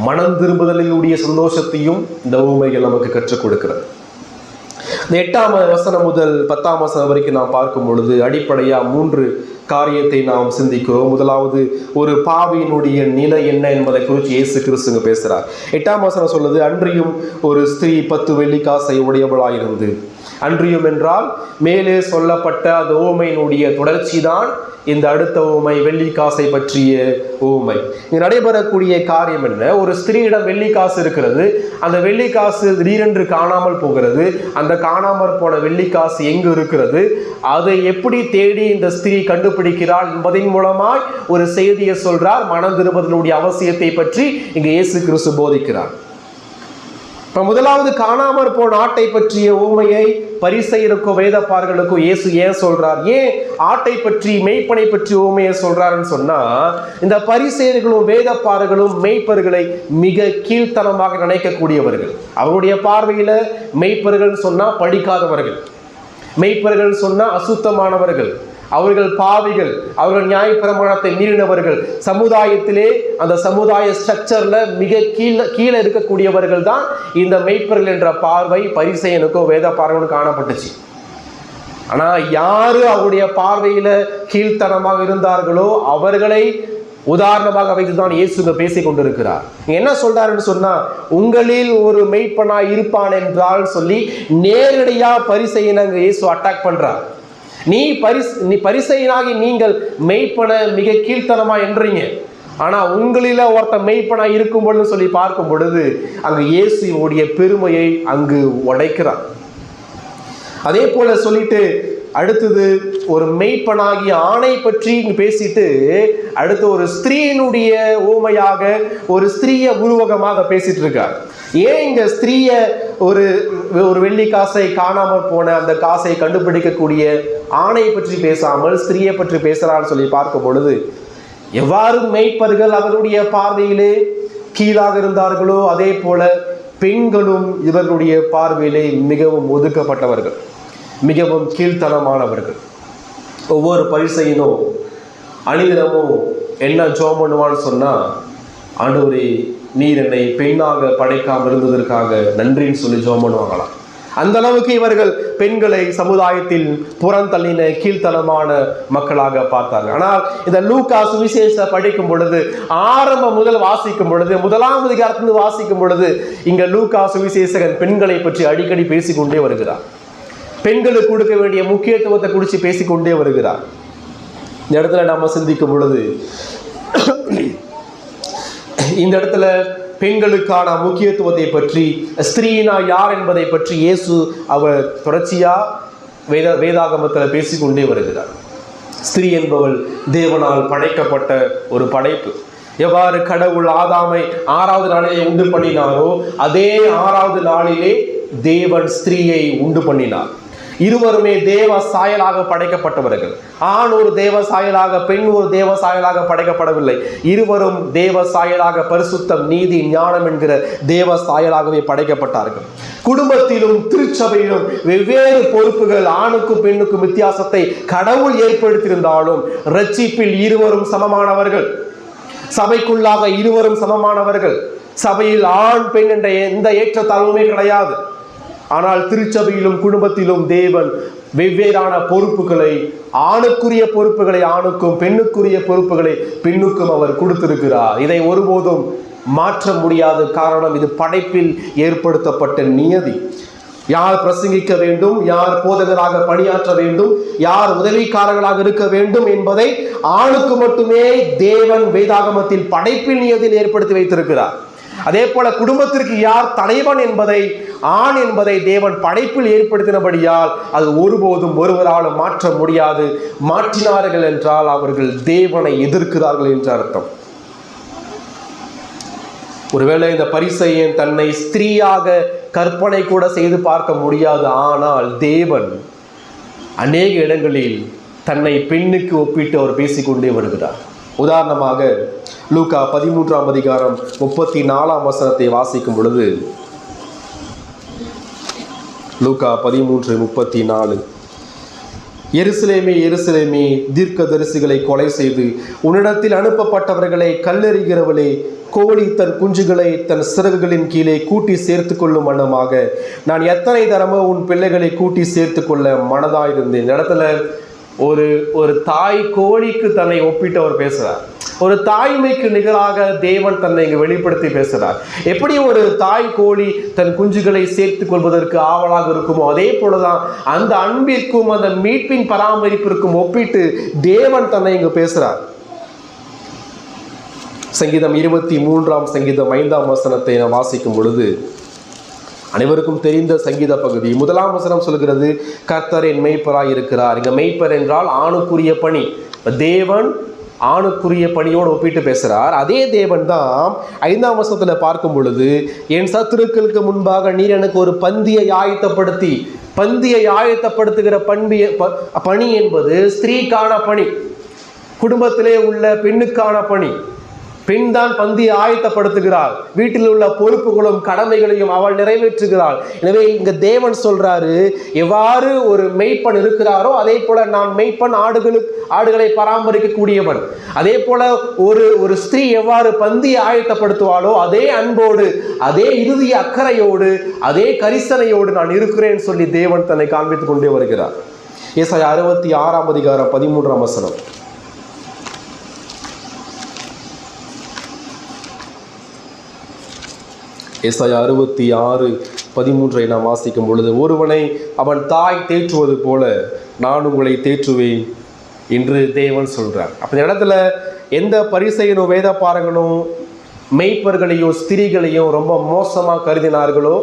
மனம் திரும்புதலினுடைய சந்தோஷத்தையும் இந்த ஊமைகள் நமக்கு கற்றுக் கொடுக்கிறது. இந்த 8ஆம் வசனம் முதல் 10ஆம் வசனம் வரைக்கும் நாம் பார்க்கும் பொழுது அடிப்படையா 3 காரியத்தை நாம் சிந்திக்கிறோம். முதலாவது, ஒரு பாவியினுடைய நிலை என்ன என்பதை குறித்து இயேசு கிறிஸ்துங்க பேசுகிறார். 8ஆம் வசனம் சொல்லுது, அன்றியும் ஒரு ஸ்திரீ 10 வெள்ளிக்காசை உடையவளாயிருந்து. அன்றியும் என்றால் மேலே சொல்லப்பட்ட அந்த ஓமையினுடைய தொடர்ச்சி தான் இந்த அடுத்த ஓமை, வெள்ளிக்காசை பற்றிய ஓமை. இங்கு நடைபெறக்கூடிய காரியம் என்ன? ஒரு ஸ்திரீயிடம் வெள்ளிக்காசு இருக்கிறது. அந்த வெள்ளிக்காசு திடீரென்று காணாமல் போகிறது. அந்த காணாமல் போன வெள்ளிக்காசு எங்கு இருக்கிறது, அதை எப்படி தேடி இந்த ஸ்திரீ கண்டுபிடிக்கிறாள் என்பதன் மூலமாய் ஒரு செய்தியை சொல்றார். மனம் திரும்புதலுடைய அவசியத்தை பற்றி இங்கு இயேசு கிறிஸ்து போதிக்கிறார். முதலாவது, காணாமற் போன ஆட்டை பற்றிய ஊமையை பரிசேயருக்கும் வேதப்பாரர்களுக்கும் இயேசு ஏன் சொல்றார்? ஏன் ஆட்டை பற்றி மெய்ப்பனை பற்றி ஊமையை சொல்றாருன்னு சொன்னா, இந்த பரிசேயர்களும் வேதப்பாரர்களும் மெய்ப்பர்களை மிக கீழ்த்தனமாக நினைக்கக்கூடியவர்கள். அவருடைய பார்வையில மெய்ப்பர்கள் சொன்னா படிக்காதவர்கள், மெய்ப்பர்கள் சொன்னா அசுத்தமானவர்கள், அவர்கள் பாவிகள், அவர்கள் நியாயப்பிரமாணத்தை மீறினவர்கள், சமுதாயத்திலே அந்த சமுதாய ஸ்ட்ரக்சர்ல மிக கீழே இருக்கக்கூடியவர்கள் தான் இந்த மெய்ப்பர்கள் என்ற பார்வை பரிசேயனுக்கோ வேத பார்வைக்கும் காணப்பட்டுச்சு. ஆனா யாரு அவருடைய பார்வையில கீழ்த்தனமாக இருந்தார்களோ அவர்களை உதாரணமாக வைத்துதான் இயேசுங்க பேசிக் கொண்டிருக்கிறார். என்ன சொல்றாருன்னு சொன்னா, உங்களில் ஒரு மெய்ப்பனா இருப்பான் என்றால் சொல்லி நேரடியா பரிசேயனை இயேசு அட்டாக் பண்றார். நீ பரிசேயனாகி நீங்கள் மெய்ப்பனை மிக கீழ்த்தனமா என்றீங்க, ஆனா உங்களில ஒருத்த மெய்ப்பனா இருக்கும் பொழுது சொல்லி பார்க்கும் பொழுது அங்கு இயேசுடைய பெருமையை அங்கு உடைக்கிறார். அதே போல சொல்லிட்டு அடுத்தது ஒரு மெய்ப்பனாகிய ஆணை பற்றி பேசிட்டு அடுத்து ஒரு ஸ்திரீயினுடைய ஊமையாக ஒரு ஸ்திரீய உருவகமாக பேசிட்டு இருக்கார். ஏன் இங்க ஸ்திரீய ஒரு வெள்ளி காசை காணாமல் போன அந்த காசை கண்டுபிடிக்கக்கூடிய ஆணை பற்றி பேசாமல் ஸ்திரீயை பற்றி பேசுறான்னு சொல்லி பார்க்கும் பொழுது, எவ்வாறு மெய்ப்பர்கள் அவருடைய பார்வையிலே கீழாக இருந்தார்களோ அதே போல பெண்களும் இவர்களுடைய பார்வையிலே மிகவும் ஒதுக்கப்பட்டவர்கள், மிகவும் கீழ்த்தனமானவர்கள். ஒவ்வொரு பரிசையினோ அணிதினமோ என்ன ஜெபம் பண்ணுவான்னு சொன்னா, ஆண்டவரே நீர் என்னை பெண்ணாக படைக்காமல் இருந்ததற்காக நன்றின்னு சொல்லி ஜெபம் பண்ணுவாங்களாம். அந்த அளவுக்கு இவர்கள் பெண்களை சமுதாயத்தில் புறந்தள்ளின கீழ்த்தனமான மக்களாக பார்த்தாங்க. ஆனால் இந்த லூக்கா சுவிசேஷ படிக்கும் பொழுது ஆரம்பம் முதல் வாசிக்கும் பொழுது 1ஆம் அதிகாரத்திலிருந்து வாசிக்கும் பொழுது இங்க லூக்கா சுவிசேஷகன் பெண்களை பற்றி அடிக்கடி பேசிக்கொண்டே வருகிறார். பெண்களுக்கு கொடுக்க வேண்டிய முக்கியத்துவத்தை குறித்து பேசிக்கொண்டே வருகிறார். இந்த இடத்துல நாம சிந்திக்கும் பொழுது இந்த இடத்துல பெண்களுக்கான முக்கியத்துவத்தை பற்றி, ஸ்திரீனா யார் என்பதை பற்றி இயேசு அவர் தொடர்ச்சியா வேதாகமத்தில் பேசிக்கொண்டே வருகிறார். ஸ்திரீ என்பவள் தேவனால் படைக்கப்பட்ட ஒரு படைப்பு. எவ்வாறு கடவுள் ஆதாமை 6வது நாளிலே உண்டு பண்ணினாரோ அதே 6வது நாளிலே தேவன் ஸ்திரீயை உண்டு பண்ணினார். இருவருமே தேவ சாயலாக படைக்கப்பட்டவர்கள். ஆண் ஒரு தேவ சாயலாக, பெண் ஒரு தேவ சாயலாக படைக்கப்படவில்லை. இருவரும் தேவ சாயலாக, பரிசுத்தம், நீதி, ஞானம் என்கிற தேவ சாயலாகவே படைக்கப்பட்டார்கள். குடும்பத்திலும் திருச்சபையிலும் வெவ்வேறு பொறுப்புகள், ஆணுக்கும் பெண்ணுக்கும் வித்தியாசத்தை கடவுள் ஏற்படுத்தியிருந்தாலும் ரட்சிப்பில் இருவரும் சமமானவர்கள். சபைக்குள்ளாக இருவரும் சமமானவர்கள். சபையில் ஆண் பெண் என்ற எந்த ஏற்றத்தாழ்வுமே கிடையாது. ஆனால் திருச்சபையிலும் குடும்பத்திலும் தேவன் வெவ்வேறான பொறுப்புகளை, ஆணுக்குரிய பொறுப்புகளை ஆணுக்கும், பெண்ணுக்குரிய பொறுப்புகளை பெண்ணுக்கும் அவர் கொடுத்திருக்கிறார். இதை ஒருபோதும் மாற்ற முடியாத காரணம் இது படைப்பில் ஏற்படுத்தப்பட்ட நியதி. யார் பிரசங்கிக்க வேண்டும், யார் போதகராக பணியாற்ற வேண்டும், யார் உதவிக்காரர்களாக இருக்க வேண்டும் என்பதை ஆணுக்கு மட்டுமே தேவன் வேதாகமத்தில் படைப்பில் நியதியில் ஏற்படுத்தி வைத்திருக்கிறார். அதே போல குடும்பத்திற்கு யார் தலைவன் என்பதை, ஆண் என்பதை தேவன் படைப்பில் ஏற்படுத்தினபடியால் அது ஒருபோதும் ஒருவராலும் மாற்ற முடியாது. மாற்றினார்கள் என்றால் அவர்கள் தேவனை எதிர்க்கிறார்கள் என்ற அர்த்தம். ஒருவேளை இந்த பரிசேயன் தன்னை ஸ்திரீயாக கற்பனை கூட செய்து பார்க்க முடியாது. ஆனால் தேவன் அநேக இடங்களில் தன்னை பெண்ணுக்கு ஒப்பிட்டு அவர் பேசிக்கொண்டே வருகிறார். உதாரணமாக லூக்கா 13ஆம் அதிகாரம் 34ஆம் வசனத்தை வாசிக்கும் பொழுது, லூக்கா 13:34, எருசலேமே எருசலேமே, தீர்க்கதரிசிகளை கொலை செய்து உன்னிடத்தில் அனுப்பப்பட்டவர்களை கல்லெறிகிறவளே, கோழி தன் குஞ்சுகளை தன் சிறகுகளின் கீழே கூட்டி சேர்த்து கொள்ளும் வண்ணமாக நான் எத்தனை தரமோ உன் பிள்ளைகளை கூட்டி சேர்த்து கொள்ள மனதாயிருந்தேன். இந்த இடத்துல ஒரு தாய் கோழிக்கு தன்னை ஒப்பிட்டு அவர் பேசுறார். ஒரு தாய்மைக்கு நிகராக தேவன் தன்னை இங்கு வெளிப்படுத்தி பேசுகிறார். எப்படி ஒரு தாய் கோழி தன் குஞ்சுகளை சேர்த்துக் கொள்வதற்கு ஆவலாக இருக்குமோ அதே போலதான் அந்த அன்பிற்கும் அந்த மீட்பின் பராமரிப்பிற்கும் ஒப்பிட்டு தேவன் தன்னை இங்கு பேசுகிறார். சங்கீதம் 23ஆம் சங்கீதம் 5ஆம் வசனத்தை நான் வாசிக்கும் பொழுது, அனைவருக்கும் தெரிந்த சங்கீத பகுதி, 1ஆம் வசனம் சொல்கிறது, கர்த்தர் என் மெய்ப்பராய் இருக்கிறார். இங்க மெய்ப்பர் என்றால் ஆணுக்குரிய பணி. தேவன் ஆணுக்குரிய பணியோடு ஒப்பிட்டு பேசுகிறார். அதே தேவன் தான் 5ஆம் வசனத்தில் பார்க்கும் பொழுது, என் சத்துருக்களுக்கு முன்பாக நீர் எனக்கு ஒரு பந்தியை ஆயத்தப்படுத்தி, பந்தியை ஆயத்தப்படுத்துகிற பணி என்பது ஸ்திரீக்கான பணி, குடும்பத்திலே உள்ள பெண்ணுக்கான பணி. பெண் தான் பந்தியை ஆயத்தப்படுத்துகிறாள். வீட்டில் உள்ள பொறுப்புகளும் கடமைகளையும் அவள் நிறைவேற்றுகிறாள். எனவே இங்க தேவன் சொல்றாரு, எவ்வாறு ஒரு மெய்ப்பன் இருக்கிறாரோ அதே போல நான் மெய்ப்பன், ஆடுகளை பராமரிக்கக்கூடியவன். அதே போல ஒரு ஸ்திரீ எவ்வாறு பந்தியை ஆயத்தப்படுத்துவாளோ அதே அன்போடு, அதே இறுதி அக்கறையோடு, அதே கரிசனையோடு நான் இருக்கிறேன் சொல்லி தேவன் தன்னை காண்பித்துக் கொண்டே வருகிறார். ஏசாயா 66ஆம் அதிகாரம் 13ஆம் வசனம். ஏசாயா 66:13 நாம் வாசிக்கும் பொழுது, ஒருவனை அவன் தாய் தேற்றுவது போல நான் உங்களை தேற்றுவேன் என்று தேவன் சொல்றார். அப்ப இந்த இடத்துல எந்த பரிசேயனோ வேத பாரகனோ மெய்ப்பர்களையோ ஸ்திரீகளையும் ரொம்ப மோசமாக கருதினார்களோ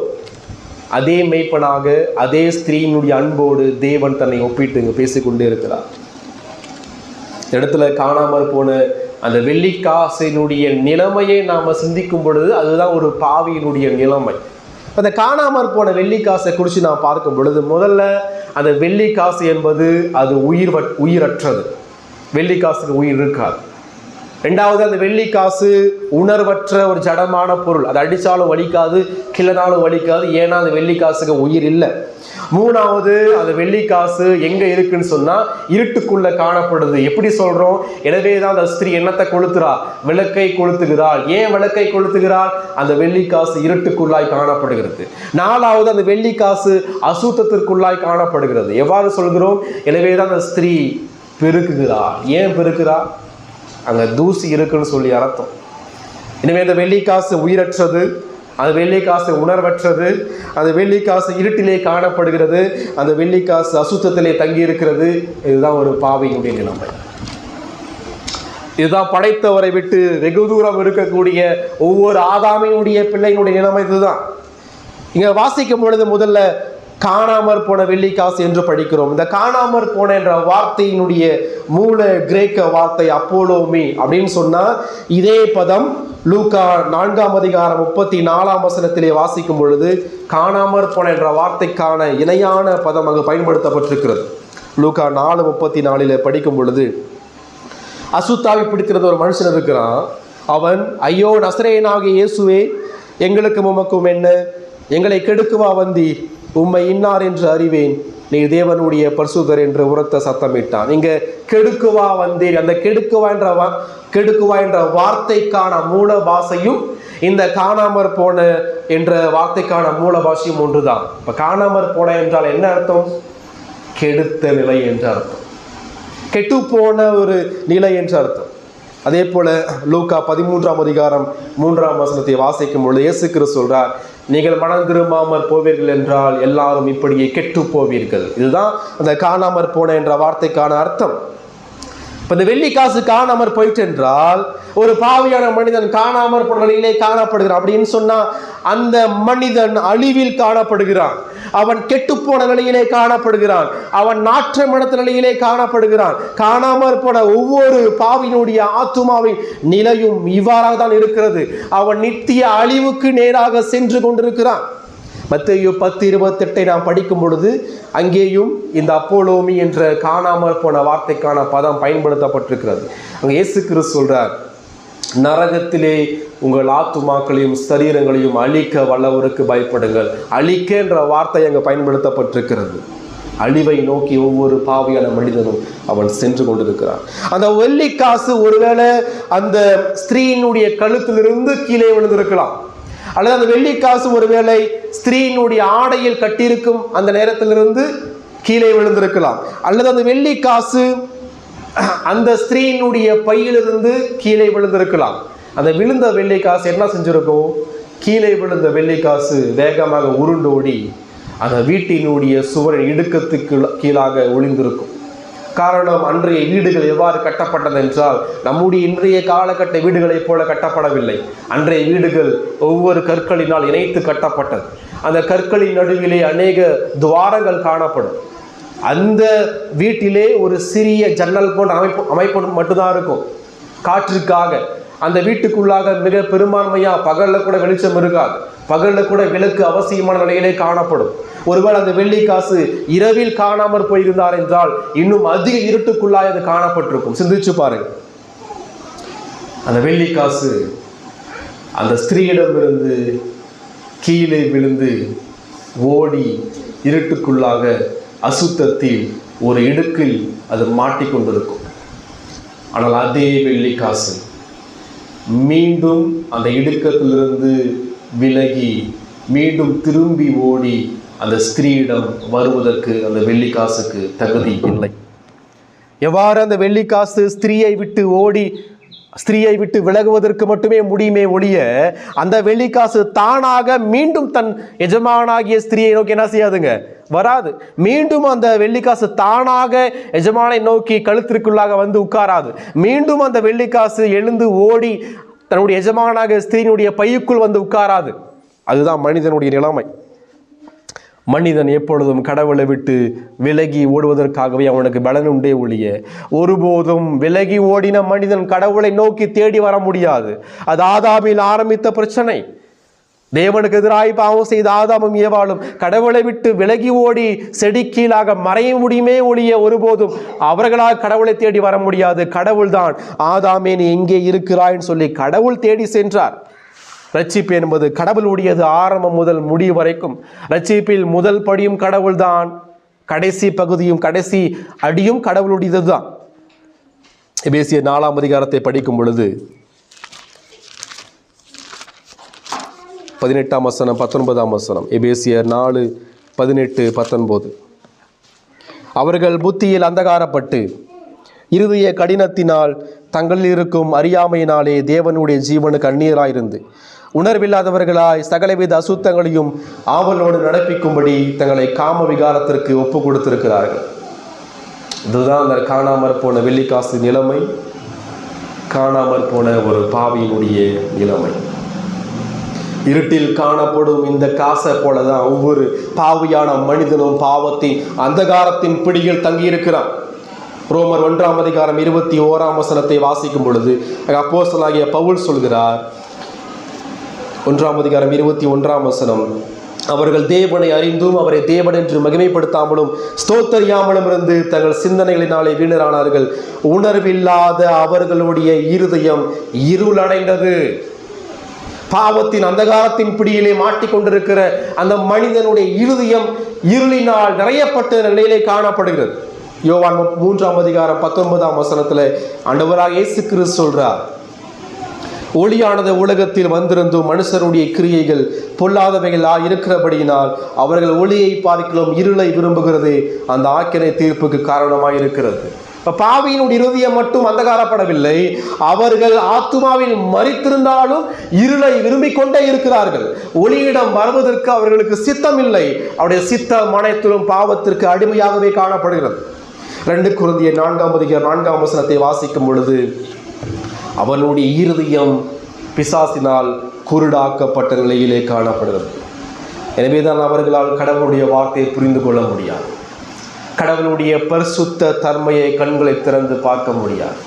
அதே மெய்ப்பனாக, அதே ஸ்திரீயினுடைய அன்போடு தேவன் தன்னை ஒப்பிட்டு இங்கு பேசிக்கொண்டே இருக்கிறார். இந்த இடத்துல காணாமல் போன அந்த வெள்ளிக்காசினுடைய நிலைமையை நாம் சிந்திக்கும் பொழுது அதுதான் ஒரு பாவியினுடைய நிலைமை. அந்த காணாமற் போன வெள்ளிக்காசை குறித்து நாம் பார்க்கும் பொழுது, முதல்ல அந்த வெள்ளிக்காசு என்பது அது உயிரற்றது. வெள்ளிக்காசுக்கு உயிர் இருக்காது. ரெண்டாவது, அந்த வெள்ளிக்காசு உணர்வற்ற ஒரு ஜடமான பொருள். அது அடித்தாலும் வலிக்காது, கிள்ளனாலும் வலிக்காது. ஏன்னா அந்த வெள்ளிக்காசுக்கு உயிர் இல்லை. மூணாவது, அந்த வெள்ளிக்காசு எங்க இருக்குன்னு சொன்னா இருட்டுக்குள்ள காணப்படுது. எப்படி சொல்றோம்? எனவே தான் அந்த ஸ்திரீ என்னத்தை கொளுத்துறா? விளக்கை கொளுத்துகிறாள். ஏன் விளக்கை கொளுத்துகிறாள்? அந்த வெள்ளிக்காசு இருட்டுக்குள்ளாய் காணப்படுகிறது. நாலாவது, அந்த வெள்ளிக்காசு அசுத்தத்திற்குள்ளாய் காணப்படுகிறது. எவ்வாறு சொல்கிறோம்? எனவே தான் அந்த ஸ்திரீ பெருக்குகிறாள். ஏன் பெருக்குறா? அங்க தூசி இருக்குன்னு சொல்லி அர்த்தம். எனவே அந்த வெள்ளிக்காசு உயிரற்றது, அந்த வெள்ளிக்காசு உணர்வற்றது, அந்த வெள்ளிக்காசு இருட்டிலே காணப்படுகிறது, அந்த வெள்ளிக்காசு அசுத்தத்திலே தங்கி இருக்கிறது. இதுதான் ஒரு பாவியினுடைய நிலைமை. இதுதான் படைத்தவரை விட்டு வெகு தூரம் இருக்கக்கூடிய ஒவ்வொரு ஆதாமினுடைய பிள்ளையினுடைய நிலைமை. இதுதான் இங்க வாசிக்கும் பொழுது முதல்ல காணாமற் போன வெள்ளிக்காசு என்று படிக்கிறோம். இந்த காணாமற் போன என்ற வார்த்தையினுடைய மூல கிரேக்க வார்த்தை அப்போலோமி அப்படின்னு சொன்னா இதே பதம் லூக்கா 4:34 வாசிக்கும் பொழுது காணாமற் போன என்ற வார்த்தைக்கான இணையான பதம் அங்கு பயன்படுத்தப்பட்டிருக்கிறது. லூக்கா 4:34 படிக்கும் பொழுது அசுத்தாவி பிடிக்கிறது ஒரு மனுஷன் இருக்கிறான். அவன், ஐயோ நசரேயனாகிய இயேசுவே, எங்களுக்கு உமக்கும் என்ன, எங்களை கெடுக்குவா வந்தீர், உம்மை இன்னார் என்று அறிவேன், நீ தேவனுடைய பரிசுத்தர் என்று உரத்த சத்தமிட்டான். இங்க கெடுக்குவா வந்தீர், அந்த கெடுக்குவா என்ற வார்த்தைக்கான மூல பாஷையும் இந்த காணாமற் போன என்ற வார்த்தைக்கான மூல பாஷையும் ஒன்றுதான். இப்ப காணாமற் போன என்றால் என்ன அர்த்தம்? கெடுத்த நிலை என்று அர்த்தம், கெட்டு போன ஒரு நிலை என்று அர்த்தம். அதே போல லூக்கா 13:3 வாசிக்கும் பொழுது இயேசு கிறிஸ்து சொல்றார், நீங்கள் மனம் திரும்பாமற் போவீர்கள் என்றால் எல்லாரும் இப்படியே கெட்டு போவீர்கள். இதுதான் அந்த காணாமற் போன என்ற வார்த்தைக்கான அர்த்தம். இப்ப இந்த வெள்ளிக்காசு காணாமற் போயிட்டு என்றால் ஒரு பாவியான மனிதன் காணாமற் போன நிலையிலே காணப்படுகிறான் அப்படின்னு சொன்னா அந்த மனிதன் அழிவில் காணப்படுகிறான், அவன் கெட்டுப்போன நிலையிலே காணப்படுகிறான், அவன் நாற்றமடைந்த நிலையிலே காணப்படுகிறான். காணாமற் போன ஒவ்வொரு பாவியினுடைய ஆத்துமாவின் நிலையும் இவ்வாறாக தான் இருக்கிறது. அவன் நித்திய அழிவுக்கு நேராக சென்று கொண்டிருக்கிறான். மத்தேயு 10:28 நாம் படிக்கும் பொழுது அங்கேயும் இந்த அப்போலோமி என்ற காணாமற் போன வார்த்தைக்கான பதம் பயன்படுத்தப்பட்டிருக்கிறது. அங்கே இயேசு கிறிஸ்து சொல்றார், நரகத்திலே உங்கள் ஆத்துமாக்களையும் சரீரங்களையும் அழிக்க வல்லவருக்கு பயப்படுங்கள். அழிக்க என்ற வார்த்தை அங்கு பயன்படுத்தப்பட்டிருக்கிறது. அழிவை நோக்கி ஒவ்வொரு பாவியான மனிதனும் அவன் சென்று கொண்டிருக்கிறான். அந்த வெள்ளிக்காசு ஒருவேளை அந்த ஸ்திரீயினுடைய கழுத்திலிருந்து கீழே விழுந்திருக்கலாம், அல்லது அந்த வெள்ளிக்காசு ஒருவேளை ஸ்திரீயினுடைய ஆடையில் கட்டியிருக்கும் அந்த நேரத்திலிருந்து கீழே விழுந்திருக்கலாம், அல்லது அந்த வெள்ளிக்காசு அந்த ஸ்திரீயினுடைய பையிலிருந்து கீழே விழுந்திருக்கலாம். அந்த விழுந்த வெள்ளிக்காசு என்ன செஞ்சிருக்கும்? கீழே விழுந்த வெள்ளிக்காசு வேகமாக உருண்டோடி அந்த வீட்டினுடைய சுவரின் இடுக்கத்துக்கு கீழாக ஒளிந்திருக்கும். காரணம், அன்றைய வீடுகள் எவ்வாறு கட்டப்பட்டது என்றால் நம்முடைய இன்றைய காலகட்ட வீடுகளைப் போல கட்டப்படவில்லை. அன்றைய வீடுகள் ஒவ்வொரு கற்களினால் இணைத்து கட்டப்பட்டது. அந்த கற்களின் நடுவிலே அநேக துவாரங்கள் காணப்படும். அந்த வீட்டிலே ஒரு சிறிய ஜன்னல் போன்ற அமைப்பு மட்டும்தான் இருக்கும் காற்றுக்காக. அந்த வீட்டுக்குள்ளாக மிக பெரும்பான்மையா பகல்ல கூட வெளிச்சம் இருக்காது, பகல்ல கூட விளக்கு அவசியமான நிலையிலே காணப்படும். ஒருவேளை அந்த வெள்ளிக்காசு இரவில் காணாமற் போயிருந்தார் என்றால் இன்னும் அதிக இருட்டுக்குள்ளாய் அது காணப்பட்டிருக்கும். சிந்திச்சு பாருங்க, அந்த வெள்ளிக்காசு அந்த ஸ்திரீயிடமிருந்து கீழே விழுந்து ஓடி இருட்டுக்குள்ளாக அசுத்தத்தில் ஒரு இடுக்கில் அது மாட்டிக்கொண்டிருக்கும். ஆனால் அதே வெள்ளிக்காசு மீண்டும் அந்த இடுக்கத்திலிருந்து விலகி மீண்டும் திரும்பி ஓடி அந்த ஸ்திரீயிடம் வருவதற்கு அந்த வெள்ளிக்காசுக்கு தகுதி இல்லை. எவ்வாறு அந்த வெள்ளிக்காசு ஸ்திரீயை விட்டு விலகுவதற்கு மட்டுமே முடியுமே ஒழிய அந்த வெள்ளிக்காசு தானாக மீண்டும் தன் எஜமானாகிய ஸ்திரீயை நோக்கி என்ன செய்யாதுங்க, வராது. மீண்டும் அந்த வெள்ளிக்காசு தானாக எஜமானை நோக்கி கழுத்திற்குள்ளாக வந்து உட்காராது. மீண்டும் அந்த வெள்ளிக்காசு எழுந்து ஓடி தன்னுடைய எஜமானாக ஸ்திரீனுடைய பையுக்குள் வந்து உட்காராது. அதுதான் மனிதனுடைய நிலைமை. மனிதன் எப்பொழுதும் கடவுளை விட்டு விலகி ஓடுவதற்காகவே அவனுக்கு பலன் உண்டே ஒழிய ஒருபோதும் விலகி ஓடின மனிதன் கடவுளை நோக்கி தேடி வர முடியாது. அது ஆதாமில் ஆரம்பித்த பிரச்சனை. தேவனுக்கு எதிராய் பாவம் செய்த ஆதாமும் ஏவாளும் கடவுளை விட்டு விலகி ஓடி செடி கீழாக மறைய முடியுமே ஒழிய ஒருபோதும் அவர்களால் கடவுளை தேடி வர முடியாது. கடவுள் தான் ஆதாமே நீ எங்கே இருக்கிறாய்ன்னு சொல்லி கடவுள் தேடி சென்றார். ரட்சிப்பு என்பது கடவுளுடையது ஆரம்பம் முதல் முடிவு வரைக்கும். ரட்சிப்பில் முதல் படியும் கடவுள் தான், கடைசி பகுதியும் கடைசி அடியும் கடவுளுடையது தான். எபேசியர் 4 படிக்கும் பொழுது 18 வசனம் 19 வசனம், எபேசியர் 4:18-19, அவர்கள் புத்தியில் அந்தகாரப்பட்டு இருதய கடினத்தினால் தங்களில் இருக்கும் அறியாமையினாலே தேவனுடைய ஜீவனுக்கு அந்நியராயிருந்து உணர்வில்லாதவர்களாய் சகலவித அசுத்தங்களையும் ஆவலோடு நடப்பிக்கும்படி தங்களை காம விகாரத்திற்கு ஒப்பு கொடுத்திருக்கிறார்கள். இதுதான் அந்த காணாமற் போன வெள்ளிக்காசு நிலைமை, காணாமற் போன ஒரு பாவியினுடைய நிலைமை. இருட்டில் காணப்படும் இந்த காசை போலதான் ஒவ்வொரு பாவியான மனிதனும் பாவத்தின் அந்தகாரத்தின் பிடியில் தங்கியிருக்கிறான். ரோமர் 1:21 வாசிக்கும் பொழுது அப்போஸ்தலனாகிய பவுல் சொல்கிறார், 1:21, அவர்கள் தேவனை அறிந்தும் அவரை தேவன் என்று மகிமைப்படுத்தாமலும் ஸ்தோத்தரியாமலும் இருந்து தங்கள் சிந்தனைகளினாலே வீணரானார்கள். உணர்வில்லாத அவர்களுடைய இருதயம் இருளடைந்தது. பாவத்தின் அந்தகாரத்தின் பிடியிலே மாட்டிக்கொண்டிருக்கிற அந்த மனிதனுடைய இருதயம் இருளினால் நிறையப்பட்ட நிலையிலே காணப்படுகிறது. யோவான் 3:19 ஆண்டவராக இயேசு கிறிஸ்து சொல்றார், ஒளியானது உலகத்தில் வந்திருந்தும் மனுஷருடைய கிரியைகள் பொல்லாதவைகளாக இருக்கிறபடியினால் அவர்கள் ஒளியை பார்க்கலாம் இருளை விரும்புகிறது, அந்த ஆக்கினை தீர்ப்புக்கு காரணமாக இருக்கிறது. பாவியினுடைய இருதயம் மட்டும் அந்தகாரப்படவில்லை, அவர்கள் ஆத்துமாவில் மரித்திருந்தாலும் இருளை விரும்பிக் கொண்டே இருக்கிறார்கள். ஒளியிடம் வருவதற்கு அவர்களுக்கு சித்தம் இல்லை. அவருடைய சித்தம் அனைத்திலும் பாவத்திற்கு அடிமையாகவே காணப்படுகிறது. 2 கொரிந்தியர் 4:4 வாசிக்கும் பொழுது அவனுடைய இருதயம் பிசாசினால் குருடாக்கப்பட்ட நிலையிலே காணப்படுகிறது. எனவேதான் அவர்களால் கடவுளுடைய வார்த்தையை புரிந்து கொள்ள முடியாது. கடவுளுடைய பரிசுத்த தன்மையை கண்களை திறந்து பார்க்க முடியாது.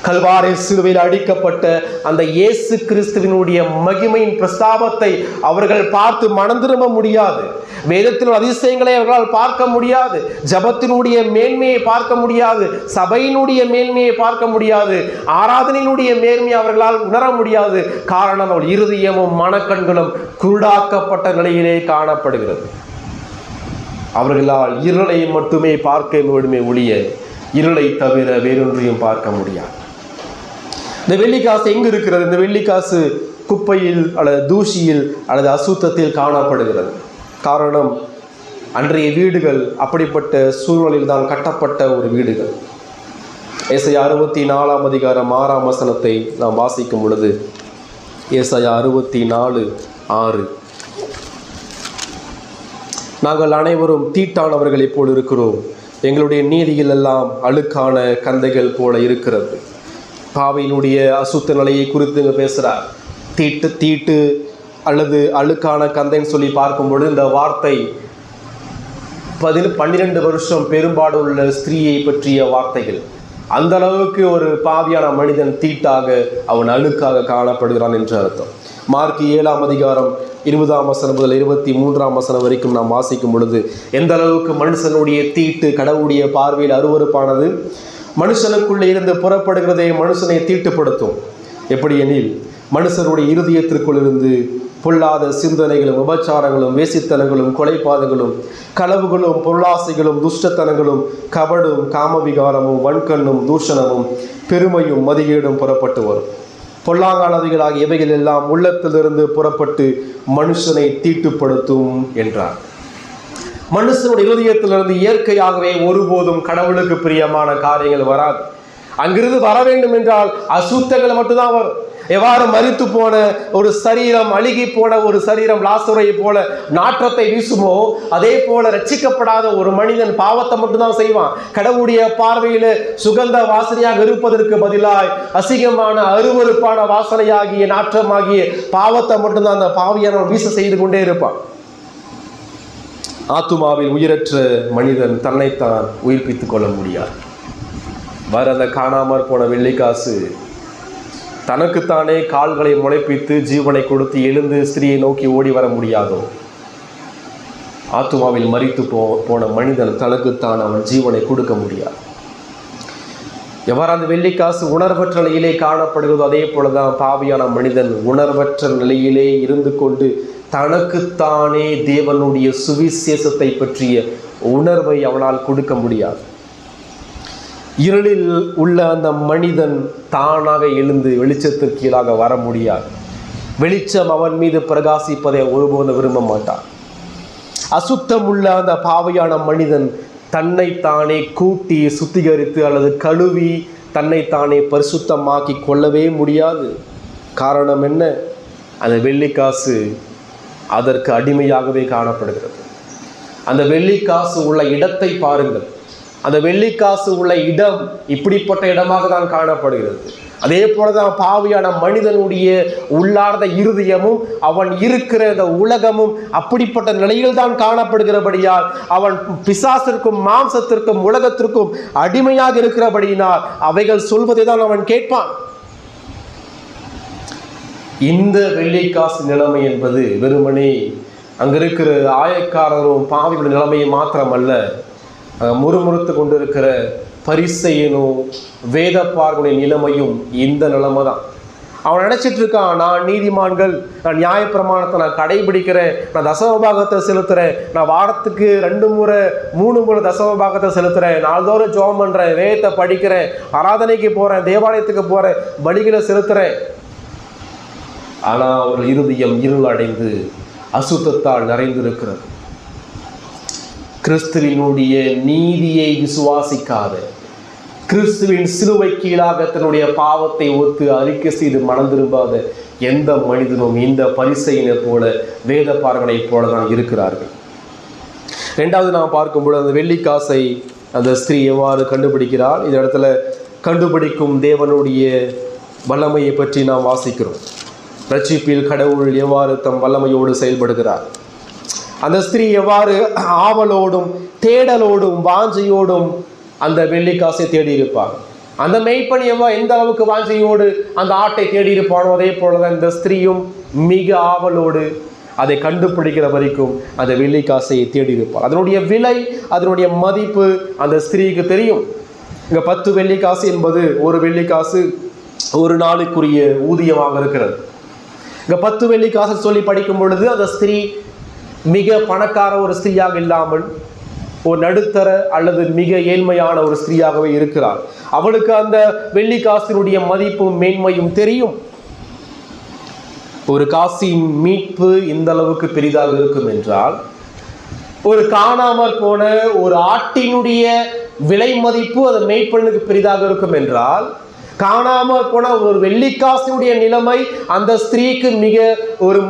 கல்வாரி சிலுவையில் அடிக்கப்பட்ட அந்த இயேசு கிறிஸ்துவினுடைய மகிமையின் பிரஸ்தாபத்தை அவர்கள் பார்த்து மனம் திரும்ப முடியாது. வேதத்தின் அதிசயங்களை அவர்களால் பார்க்க முடியாது. ஜபத்தினுடைய மேன்மையை பார்க்க முடியாது. சபையினுடைய மேன்மையை பார்க்க முடியாது. ஆராதனையினுடைய மேன்மையை அவர்களால் உணர முடியாது. காரணம், அவள் இருதயமும் மனக்கண்களும் குருடாக்கப்பட்ட நிலையிலே காணப்படுகிறது. அவர்களால் இருளை மட்டுமே பார்க்க முடியுமே ஒழிய இருளை தவிர வேறொன்றையும் பார்க்க முடியாது. இந்த வெள்ளிக்காசு எங்கு இருக்கிறது? இந்த வெள்ளிக்காசு குப்பையில் அல்லது தூசியில் அல்லது அசுத்தத்தில் காணப்படுகிறது. காரணம், அன்றைய வீடுகள் அப்படிப்பட்ட சூழ்நிலையில் தான் கட்டப்பட்ட ஒரு வீடுகள். ஏசாயா 64:6 நாம் வாசிக்கும் பொழுது, ஏசாயா 64:6, நாங்கள் அனைவரும் தீட்டானவர்களைப் போல் இருக்கிறோம், எங்களுடைய நீதியில் எல்லாம் அழுக்கான கந்தைகள் போல இருக்கிறது. பாவியினுடைய அசுத்த நிலையை குறித்து இங்கே பேசுகிறார். தீட்டு அல்லது அழுக்கான கந்தைன்னு சொல்லி பார்க்கும்பொழுது இந்த வார்த்தை 12 வருஷம் பெரும்பாடு உள்ள ஸ்திரீயை பற்றிய வார்த்தைகள். அந்த அளவுக்கு ஒரு பாவியான மனிதன் தீட்டாக, அவன் அழுக்காக காணப்படுகிறான் என்று அர்த்தம். மார்க் 7:20 முதல் 23 வரைக்கும் நாம் வாசிக்கும் பொழுது எந்த அளவுக்கு மனுஷனுடைய தீட்டு கடவுளுடைய பார்வையில் அருவருப்பானது. மனுஷனுக்குள்ளே இருந்து புறப்படுகிறதே மனுஷனை தீட்டுப்படுத்தும். எப்படி எனில், மனுஷனுடைய இருதயத்திற்குள் இருந்து பொல்லாத சிந்தனைகளும் விபச்சாரங்களும் வேசித்தனங்களும் கொலைபாதங்களும் களவுகளும் பொருளாசைகளும் துஷ்டத்தனங்களும் கபடும் காமவிகாரமும் வன்கண்ணும் தூஷணமும் பெருமையும் மதிகேடும் புறப்பட்டு வரும். பொல்லாங்கானவைகளாகிய இவைகள் எல்லாம் உள்ளத்திலிருந்து புறப்பட்டு மனுஷனை தீட்டுப்படுத்தும் என்றார். மனுஷனுடைய இருதயத்திலிருந்து இயற்கையாகவே ஒருபோதும் கடவுளுக்கு பிரியமான காரியங்கள் வராது. அங்கிருந்து வர வேண்டும் என்றால் அசுத்தங்கள் மட்டும்தான் வரும். எவ்வாறு மரித்து போன ஒரு சரீரம், அழுகி போன ஒரு சரீரம் லாசரை போல நாற்றத்தை வீசுமோ, அதே போல ரட்சிக்கப்படாத ஒரு மனிதன் பாவத்தை மட்டும்தான் செய்வான். கடவுளுடைய பார்வையில சுகந்த வாசனையாக இருப்பதற்கு பதிலாய் அசிங்கமான அருவருப்பான வாசனையாகிய நாற்றமாகிய பாவத்தை மட்டும்தான் அந்த பாவியானவன் வீச செய்து கொண்டே இருப்பான். ஆத்துமாவில் உயிரற்ற மனிதன் தன்னைத்தான் உயிர்ப்பித்துக் கொள்ள முடியாது. அந்த காணாமற் போன வெள்ளிக்காசு தனக்குத்தானே கால்களை முளைப்பித்து ஜீவனை கொடுத்து எழுந்து ஸ்திரியை நோக்கி ஓடி வர முடியாதோ? ஆத்துமாவில் மரித்து போன மனிதன் தனக்குத்தான் அவன் ஜீவனை கொடுக்க முடியாது. எவ்வாறு அந்த வெள்ளிக்காசு உணர்வற்ற நிலையிலே காணப்படுகிறதோ அதே போலதான் பாவியான மனிதன் உணர்வற்ற நிலையிலே இருந்து கொண்டு தனக்குத்தானே தேவனுடைய சுவிசேஷத்தை பற்றிய உணர்வை அவனால் கொடுக்க முடியாது. இருளில் உள்ள அந்த மனிதன் தானாக எழுந்து வெளிச்சத்திற்கு கீழாக வர முடியாது. வெளிச்சம் அவன் மீது பிரகாசிப்பதை ஒருபோதும் விரும்ப மாட்டான். அசுத்தம் உள்ள அந்த பாவியான மனிதன் தன்னைத்தானே கூட்டி சுத்திகரித்து அல்லது கழுவி தன்னைத்தானே பரிசுத்தமாக்கி கொள்ளவே முடியாது. காரணம் என்ன? அந்த வெள்ளிக்காசு அதற்கு அடிமையாகவே காணப்படுகிறது. அந்த வெள்ளிக்காசு உள்ள இடத்தை பாருங்கள். அந்த வெள்ளிக்காசு உள்ள இடம் இப்படிப்பட்ட இடமாக தான் காணப்படுகிறது. அதே போலதான் பாவியான மனிதனுடைய உள்ளார்ந்த இருதயமும் அவன் இருக்கிற இந்த உலகமும் அப்படிப்பட்ட நிலையில் தான் காணப்படுகிறபடியால் அவன் பிசாசிற்கும் மாம்சத்திற்கும் உலகத்திற்கும் அடிமையாக இருக்கிறபடியினால் அவைகள் சொல்வதை தான் அவன் கேட்பான். இந்த வெள்ளிக்காசு நிலைமை என்பது வெறுமனே அங்க இருக்கிற ஆயக்காரரும் பாவிகளுடைய நிலைமையை மாத்திரமல்ல, முறுமுறுத்து கொண்டிருக்கிற பரிசேயனும் வேத பார்வனுடைய நிலைமையும் இந்த நிலைமை தான். அவன் நினைச்சிட்டு இருக்கான், நான் நீதிமான்கள், நான் நியாயப்பிரமாணத்தை நான் கடைபிடிக்கிறேன், நான் தசமபாகத்தை செலுத்துறேன், நான் வாரத்துக்கு 2 முறை 3 முறை தசமபாகத்தை செலுத்துறேன், நாள்தோறும் ஜெபம் பண்றேன், வேதத்தை படிக்கிறேன், ஆராதனைக்கு போறேன், தேவாலயத்துக்கு போறேன், பலிகளை செலுத்துறேன். ஆனா அவர்கள் இருதயம் இருள் அடைந்து அசுத்தத்தால் நிறைந்திருக்கிறது. கிறிஸ்துவினுடைய நீதியை விசுவாசிக்காத, கிறிஸ்துவின் சிலுவை கீழாக தன்னுடைய பாவத்தை ஒத்து அறிக்கை செய்து மனம் திரும்பாத எந்த மனிதனும் இந்த பரிசேயனை போல வேத பார்வனை போல தான் இருக்கிறார்கள். ரெண்டாவது நாம் பார்க்கும்போது அந்த வெள்ளிக்காசை அந்த ஸ்திரீ எவ்வாறு கண்டுபிடிக்கிறாள், இந்த இடத்துல கண்டுபிடிக்கும் தேவனுடைய வல்லமையை பற்றி நாம் வாசிக்கிறோம். ரட்சிப்பில் கடவுள் எவ்வாறு தம் வல்லமையோடு செயல்படுகிறார், அந்த ஸ்திரீ எவ்வாறு ஆவலோடும் தேடலோடும் வாஞ்சையோடும் அந்த வெள்ளிக்காசை தேடி இருப்பார். அந்த மெய்ப்பணி எந்த அளவுக்கு வாஞ்சையோடு அந்த ஆட்டை தேடி இருப்பானோ அதே போலதான் இந்த ஸ்திரீயும் மிக ஆவலோடு அதை கண்டுபிடிக்கிற வரைக்கும் அந்த வெள்ளிக்காசையை தேடி இருப்பார். அதனுடைய விலை, அதனுடைய மதிப்பு அந்த ஸ்திரீக்கு தெரியும். இங்க 10 வெள்ளிக்காசு என்பது ஒரு வெள்ளிக்காசு ஒரு நாளுக்குரிய ஊதியமாக இருக்கிறது. இங்க 10 வெள்ளிக்காசு சொல்லி படிக்கும் பொழுது அந்த ஸ்திரீ மிக பணக்கார ஒரு ஸ்திரீயாக இல்லாமல் ஒரு நடுத்தர அல்லது மிக ஏழ்மையான ஒரு ஸ்திரீயாகவே இருக்கிறார். அவளுக்கு அந்த வெள்ளிக்காசினுடைய மதிப்பும் மேன்மையும் தெரியும். ஒரு காசின் மீட்பு இந்த அளவுக்கு பெரிதாக இருக்கும் என்றால், ஒரு காணாமற் போன ஒரு ஆட்டினுடைய விலை மதிப்பு அது மெய்ப்பெண்ணுக்கு பெரிதாக இருக்கும் என்றால், காணாமற் போன ஒரு வெள்ளிக்காசினுடைய நிலைமை அந்த ஸ்திரீக்கு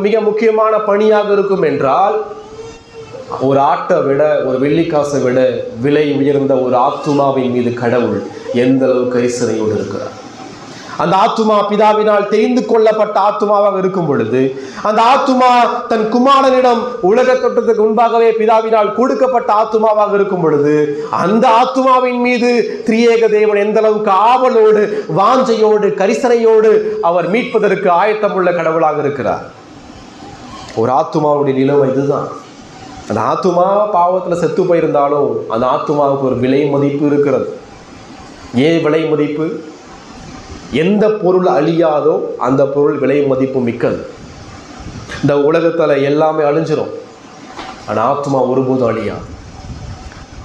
மிக முக்கியமான பணியாக இருக்கும் என்றால், ஒரு ஆட்டை விட ஒரு வெள்ளிக்காசை விட விலை உயர்ந்த ஒரு ஆத்துமாவின் மீது கடவுள் எந்த அளவுக்கு கரிசனையோடு இருக்கிறார். அந்த ஆத்துமா பிதாவினால் தெரிந்து கொள்ளப்பட்ட ஆத்துமாவாக இருக்கும் பொழுது, அந்த ஆத்துமா தன் குமாரனிடம் உலக தோற்றத்துக்கு முன்பாகவே பிதாவினால் கொடுக்கப்பட்ட ஆத்துமாவாக இருக்கும் பொழுது, அந்த ஆத்துமாவின் மீது திரியேக தேவன் எந்த அளவுக்கு ஆவலோடு வாஞ்சையோடு கரிசனையோடு அவர் மீட்பதற்கு ஆயத்தமுள்ள கடவுளாக இருக்கிறார். ஒரு ஆத்துமாவுடைய நிலைமை இதுதான். அந்த ஆத்துமா பாவத்தில் செத்து போயிருந்தாலும் அந்த ஆத்துமாவுக்கு ஒரு விலை மதிப்பு இருக்கிறது. ஏன் விலை மதிப்பு? எந்த பொருள் அழியாதோ அந்த பொருள் விலை மதிப்பு மிக்கது. இந்த உலகத்தில் எல்லாமே அழிஞ்சிடும், ஆனால் ஆத்துமா ஒருபோதும் அழியாது.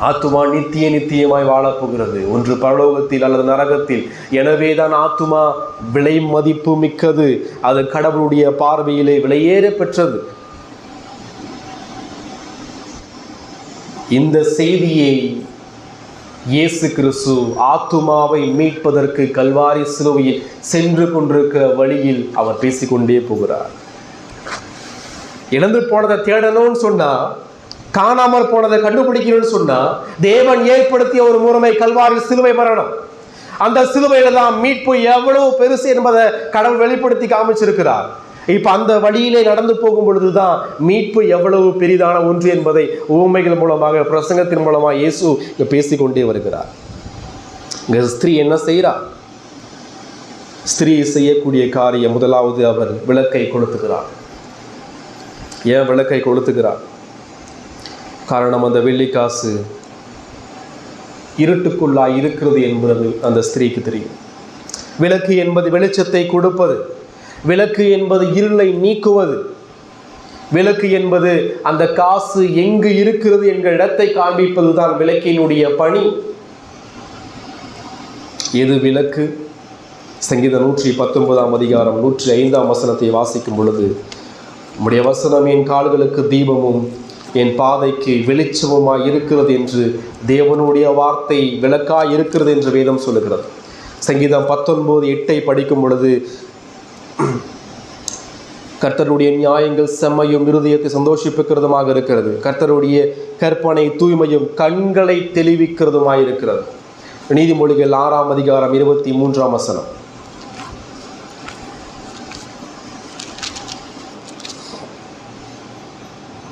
ஆத்துமா நித்தியமாய் வாழப்போகிறது, ஒன்று பரலோகத்தில் அல்லது நரகத்தில். எனவே தான் ஆத்துமா விலை மதிப்பு மிக்கது, அது கடவுளுடைய பார்வையிலே விலையேற பெற்றது. இந்த செய்தியை இயேசு கிறிஸ்து ஆத்துமாவை மீட்பதற்கு கல்வாரி சிலுவையில் சென்று கொண்டிருக்கிற வழியில் அவர் பேசிக்கொண்டே போகிறார். இழந்து போனதை தேடணும்னு சொன்னா, காணாமற் போனதை கண்டுபிடிக்கணும்னு சொன்னா, தேவன் ஏற்படுத்திய ஒரு முறைமை கல்வாரி சிலுவை மரணம். அந்த சிலுவையில தான் மீட்பு எவ்வளவு பெருசு என்பதை கடவுள் வெளிப்படுத்தி காமிச்சிருக்கிறார். இப்ப அந்த வழியிலே நடந்து போகும் பொழுதுதான் மீட்பு எவ்வளவு பெரிதான ஒன்று என்பதை உவமைகள் மூலமாக, பிரசங்கத்தின் மூலமாக இயேசு பேசிக்கொண்டே வருகிறார். ஸ்திரீ என்ன செய்கிறார்? ஸ்திரீ செய்யக்கூடிய காரியம், முதலாவது அவர் விளக்கை கொளுத்துகிறார். ஏன் விளக்கை கொளுத்துகிறார்? காரணம், அந்த வெள்ளிக்காசு இருட்டுக்குள்ளாய் இருக்கிறது என்பது அந்த ஸ்திரீக்கு தெரியும். விளக்கு என்பது வெளிச்சத்தை கொடுப்பது, விளக்கு என்பது இருளை நீக்குவது, விளக்கு என்பது அந்த காசு எங்கு இருக்கிறது என்கிற இடத்தை காண்பிப்பதுதான் விளக்கினுடைய பணி. எது விளக்கு? சங்கீதம் 119 அதிகாரம் 105 வசனத்தை வாசிக்கும் பொழுது, உம்முடைய வசனம் என் கால்களுக்கு தீபமும் என் பாதைக்கு வெளிச்சமுமாய் இருக்கிறது என்று, தேவனுடைய வார்த்தை விளக்காய் இருக்கிறது என்று வேதம் சொல்லுகிறது. சங்கீதம் 19:8 படிக்கும் பொழுது, கர்த்தருடைய நியாயங்கள் செம்மையும் இருதயத்தை சந்தோஷிப்பிக்கிறதுமாக இருக்கிறது. கர்த்தருடைய கற்பனை தூய்மையும் கண்களை தெளிவிக்கிறதுமாய் இருக்கிறது. நீதிமொழிகள் 6ஆம் அதிகாரம் 23ஆம் வசனம்.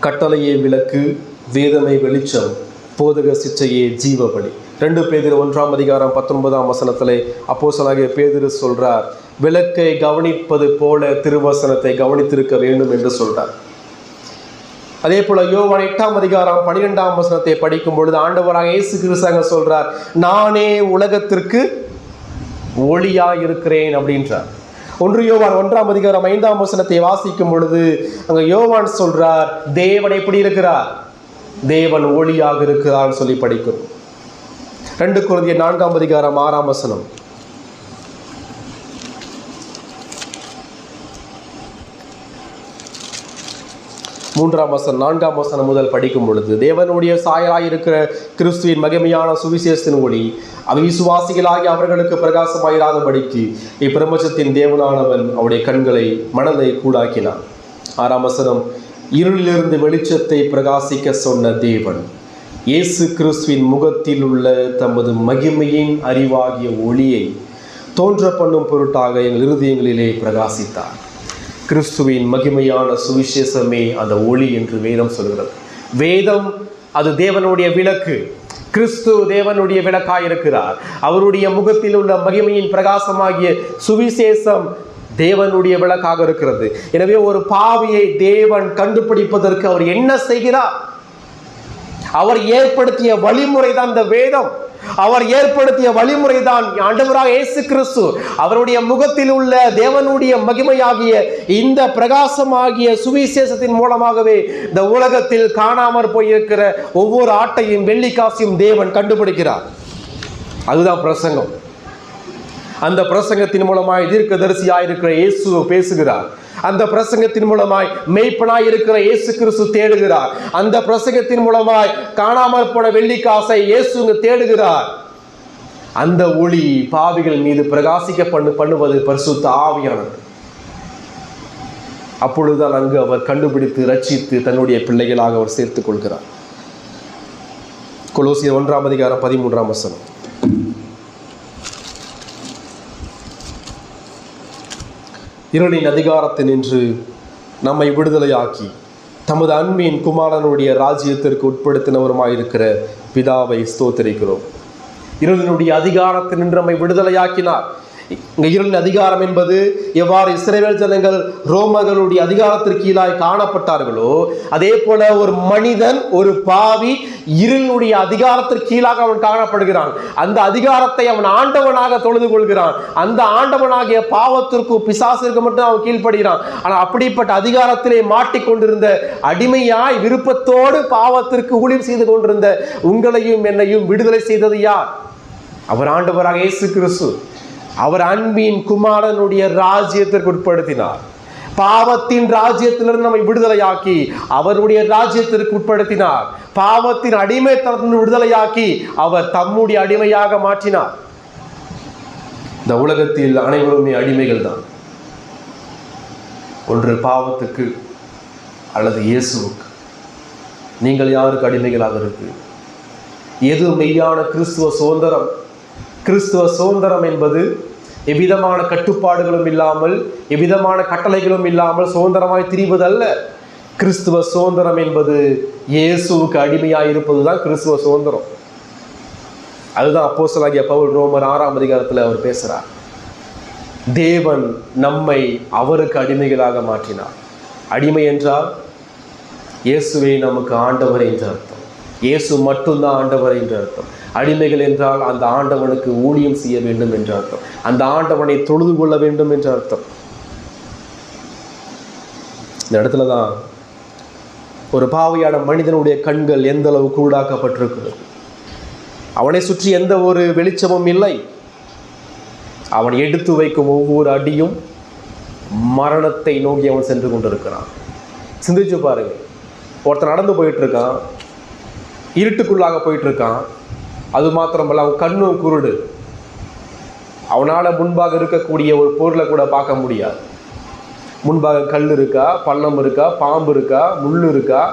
கட்டளையே விளக்கு, வேதமே வெளிச்சம், போதக சிச்சையே ஜீவபலி. 2 பேதுரு 1ஆம் அதிகாரம் 19ஆம் வசனத்திலே அப்போஸ்தலனாகிய பேதுரு சொல்றார், விளக்கை கவனிப்பது போல திருவசனத்தை கவனித்திருக்க வேண்டும் என்று சொல்றார். அதே போல யோவான் 8ஆம் அதிகாரம் 12ஆம் வசனத்தை படிக்கும் பொழுது ஆண்டவராக இயேசு கிறிஸ்து சொல்றார், நானே உலகத்திற்கு ஒளியாய் இருக்கிறேன் அப்படின்றார். 1 யோவான் 1ஆம் அதிகாரம் 5ஆம் வசனத்தை வாசிக்கும் பொழுது அங்க யோவான் சொல்றார், தேவன் எப்படி இருக்கிறார்? தேவன் ஒளியாக இருக்கிறார் சொல்லி படிக்கிறோம். 2 கொரிந்தியர் 4ஆம் அதிகாரம் 6ஆம் வசனம். மூன்றாம் வசனம் 4ஆம் வசனம் முதல் படிக்கும் பொழுது தேவனுடைய சாயலாய் இருக்கிற கிறிஸ்துவின் மகிமையான சுவிசேஷத்தின் ஒளி அவிசுவாசிகளாகி அவர்களுக்கு பிரகாசமாயிராதபடிக்கு இப்பிரபஞ்சத்தின் தேவனானவன் அவருடைய கண்களை மனதை கூடாக்கினான். 6ஆம் வசனம், இருளிலிருந்து வெளிச்சத்தை பிரகாசிக்க சொன்ன தேவன் இயேசு கிறிஸ்துவின் முகத்தில் உள்ள தமது மகிமையின் அறிவாகிய ஒளியை தோன்ற பண்ணும் பொருட்டாக எங்கள் இருதயங்களிலே பிரகாசித்தார். கிறிஸ்துவின் மகிமையான சுவிசேஷமே அந்த ஒளி என்று வேதம் சொல்கிறது. வேதம் அது தேவனுடைய விளக்கு. கிறிஸ்து தேவனுடைய விளக்காயிருக்கிறார். அவருடைய முகத்தில் உள்ள மகிமையின் பிரகாசமாகிய சுவிசேஷம் தேவனுடைய விளக்காக இருக்கிறது. எனவே ஒரு பாவியை தேவன் கண்டுபிடிப்பதற்கு அவர் என்ன செய்கிறார்? அவர் ஏற்படுத்திய வழிமுறை தான் இந்த வேதம். அவர் ஏற்படுத்திய வழிமுறை தான் ஆண்டவராக இயேசு கிறிஸ்து. அவருடைய முகத்தில் உள்ள தேவனுடைய மகிமையாகிய இந்த பிரகாசமாகிய சுவிசேஷத்தின் மூலமாகவே இந்த உலகத்தில் காணாமற் போயிருக்கிற ஒவ்வொரு ஆட்டையும் வெள்ளிக்காசையும் தேவன் கண்டுபிடிக்கிறார். அதுதான் பிரசங்கம். அந்த பிரசங்கத்தின் மூலமாய் தீர்க்கதரிசியாய் இருக்கிற இயேசு பேசுகிறார். அந்த பிரசங்கத்தின் மூலமாய் மெய்ப்பனாய் இருக்கிற இயேசு கிறிஸ்து தேடுகிறார். அந்த பிரசங்கத்தின் மூலமாய் காணாமற் போன வெள்ளிக்காசை இயேசு தேடுகிறார். அந்த ஒளி பாவிகள் மீது பிரகாசிக்க பண்ணுவது பரிசுத்த ஆவியானவர். அப்பொழுதுதான் அங்கு அவர் கண்டுபிடித்து ரட்சித்து தன்னுடைய பிள்ளைகளாக அவர் சேர்த்துக் கொள்கிறார். கொலோசியர் 1ஆம் அதிகாரம் 13ஆம் வசனம். இருளின் அதிகாரத்தை நின்று நம்மை விடுதலையாக்கி தமது அன்பின் குமாரனுடைய ராஜ்யத்திற்கு உட்படுத்தினவருமாயிருக்கிற பிதாவை ஸ்தோத்திரிக்கிறோம். இருளினுடைய அதிகாரத்தை நின்று நம்மை விடுதலையாக்கினார். இங்க இருளின் அதிகாரம் என்பது எவ்வாறு இஸ்ரவேல் ஜனங்கள் ரோமர்களுடைய அதிகாரத்திற்கு கீழாய் காணப்பட்டார்களோ அதே போல ஒரு மனிதன், ஒரு பாவி இருளினுடைய அதிகாரத்திற்கு கீழாக அவன் காணப்படுகிறான். அந்த அதிகாரத்தை அவன் ஆண்டவனாக தொழுது கொள்கிறான். அந்த ஆண்டவனாகிய பாவத்திற்கு பிசாசிற்கு மட்டும் அவன் கீழ்ப்படுகிறான். ஆனால் அப்படிப்பட்ட அதிகாரத்திலே மாட்டிக்கொண்டிருந்த அடிமையாய் விருப்பத்தோடு பாவத்திற்கு ஊழியம் செய்து கொண்டிருந்த உங்களையும் என்னையும் விடுதலை செய்தது யார்? அவர் ஆண்டவராக இயேசு கிறிஸ்து. அவர் அன்பின் குமாரனுடைய ராஜ்யத்திற்கு உட்படுத்தினார். பாவத்தின் ராஜ்யத்திலிருந்து நம்மை விடுதலையாக்கி அவருடைய ராஜ்யத்திற்கு உட்படுத்தினார். பாவத்தின் அடிமைத்தனத்திலிருந்து விடுதலையாக்கி அவர் தம்முடைய அடிமையாக மாற்றினார். இந்த உலகத்தில் அனைவருமே அடிமைகள் தான். ஒன்று பாவத்துக்கு அல்லது இயேசுவுக்கு. நீங்கள் யாருக்கு அடிமைகளாக இருக்கு? எது மெய்யான கிறிஸ்துவ சுதந்திரம்? கிறிஸ்துவ சுதந்திரம் என்பது எவ்விதமான கட்டுப்பாடுகளும் இல்லாமல் எவ்விதமான கட்டளைகளும் இல்லாமல் சுதந்திரமாய் திரிவதல்ல. கிறிஸ்துவ சுதந்திரம் என்பது இயேசுவுக்கு அடிமையாய் இருப்பதுதான் கிறிஸ்துவ சுதந்திரம். அதுதான் அப்போஸ்தலனாகிய பவுல் ரோமர் 6ஆம் அதிகாரத்தில் அவர் பேசுகிறார். தேவன் நம்மை அவருக்கு அடிமைகளாக மாற்றினார். அடிமை என்றால் இயேசுவே நமக்கு ஆண்டவர் என்று அர்த்தம். இயேசு மட்டும்தான் ஆண்டவர் என்று அர்த்தம். அடிமைகள் என்றால் அந்த ஆண்டவனுக்கு ஊழியம் செய்ய வேண்டும் என்று அர்த்தம். அந்த ஆண்டவனை தொழுது கொள்ள வேண்டும் என்று அர்த்தம். இந்த இடத்துல தான் ஒரு பாவியான மனிதனுடைய கண்கள் எந்த அளவு கூடாக்கப்பட்டிருக்கிறது. அவனை சுற்றி எந்த ஒரு வெளிச்சமும் இல்லை. அவன் எடுத்து வைக்கும் ஒவ்வொரு அடியும் மரணத்தை நோக்கி அவன் சென்று கொண்டிருக்கிறான். சிந்திச்சு பாருங்க. ஒருத்தன் நடந்து போயிட்டு இருக்கான், இருட்டுக்குள்ளாக போயிட்டு இருக்கான். அது மாத்திரமல்ல, அவன் கண்ணும் குருடு. அவனால் முன்பாக இருக்கக்கூடிய ஒரு பொருளை கூட பார்க்க முடியாது. முன்பாக கல் இருக்கா, பள்ளம் இருக்கா, பாம்பு இருக்கா, முள் இருக்கா,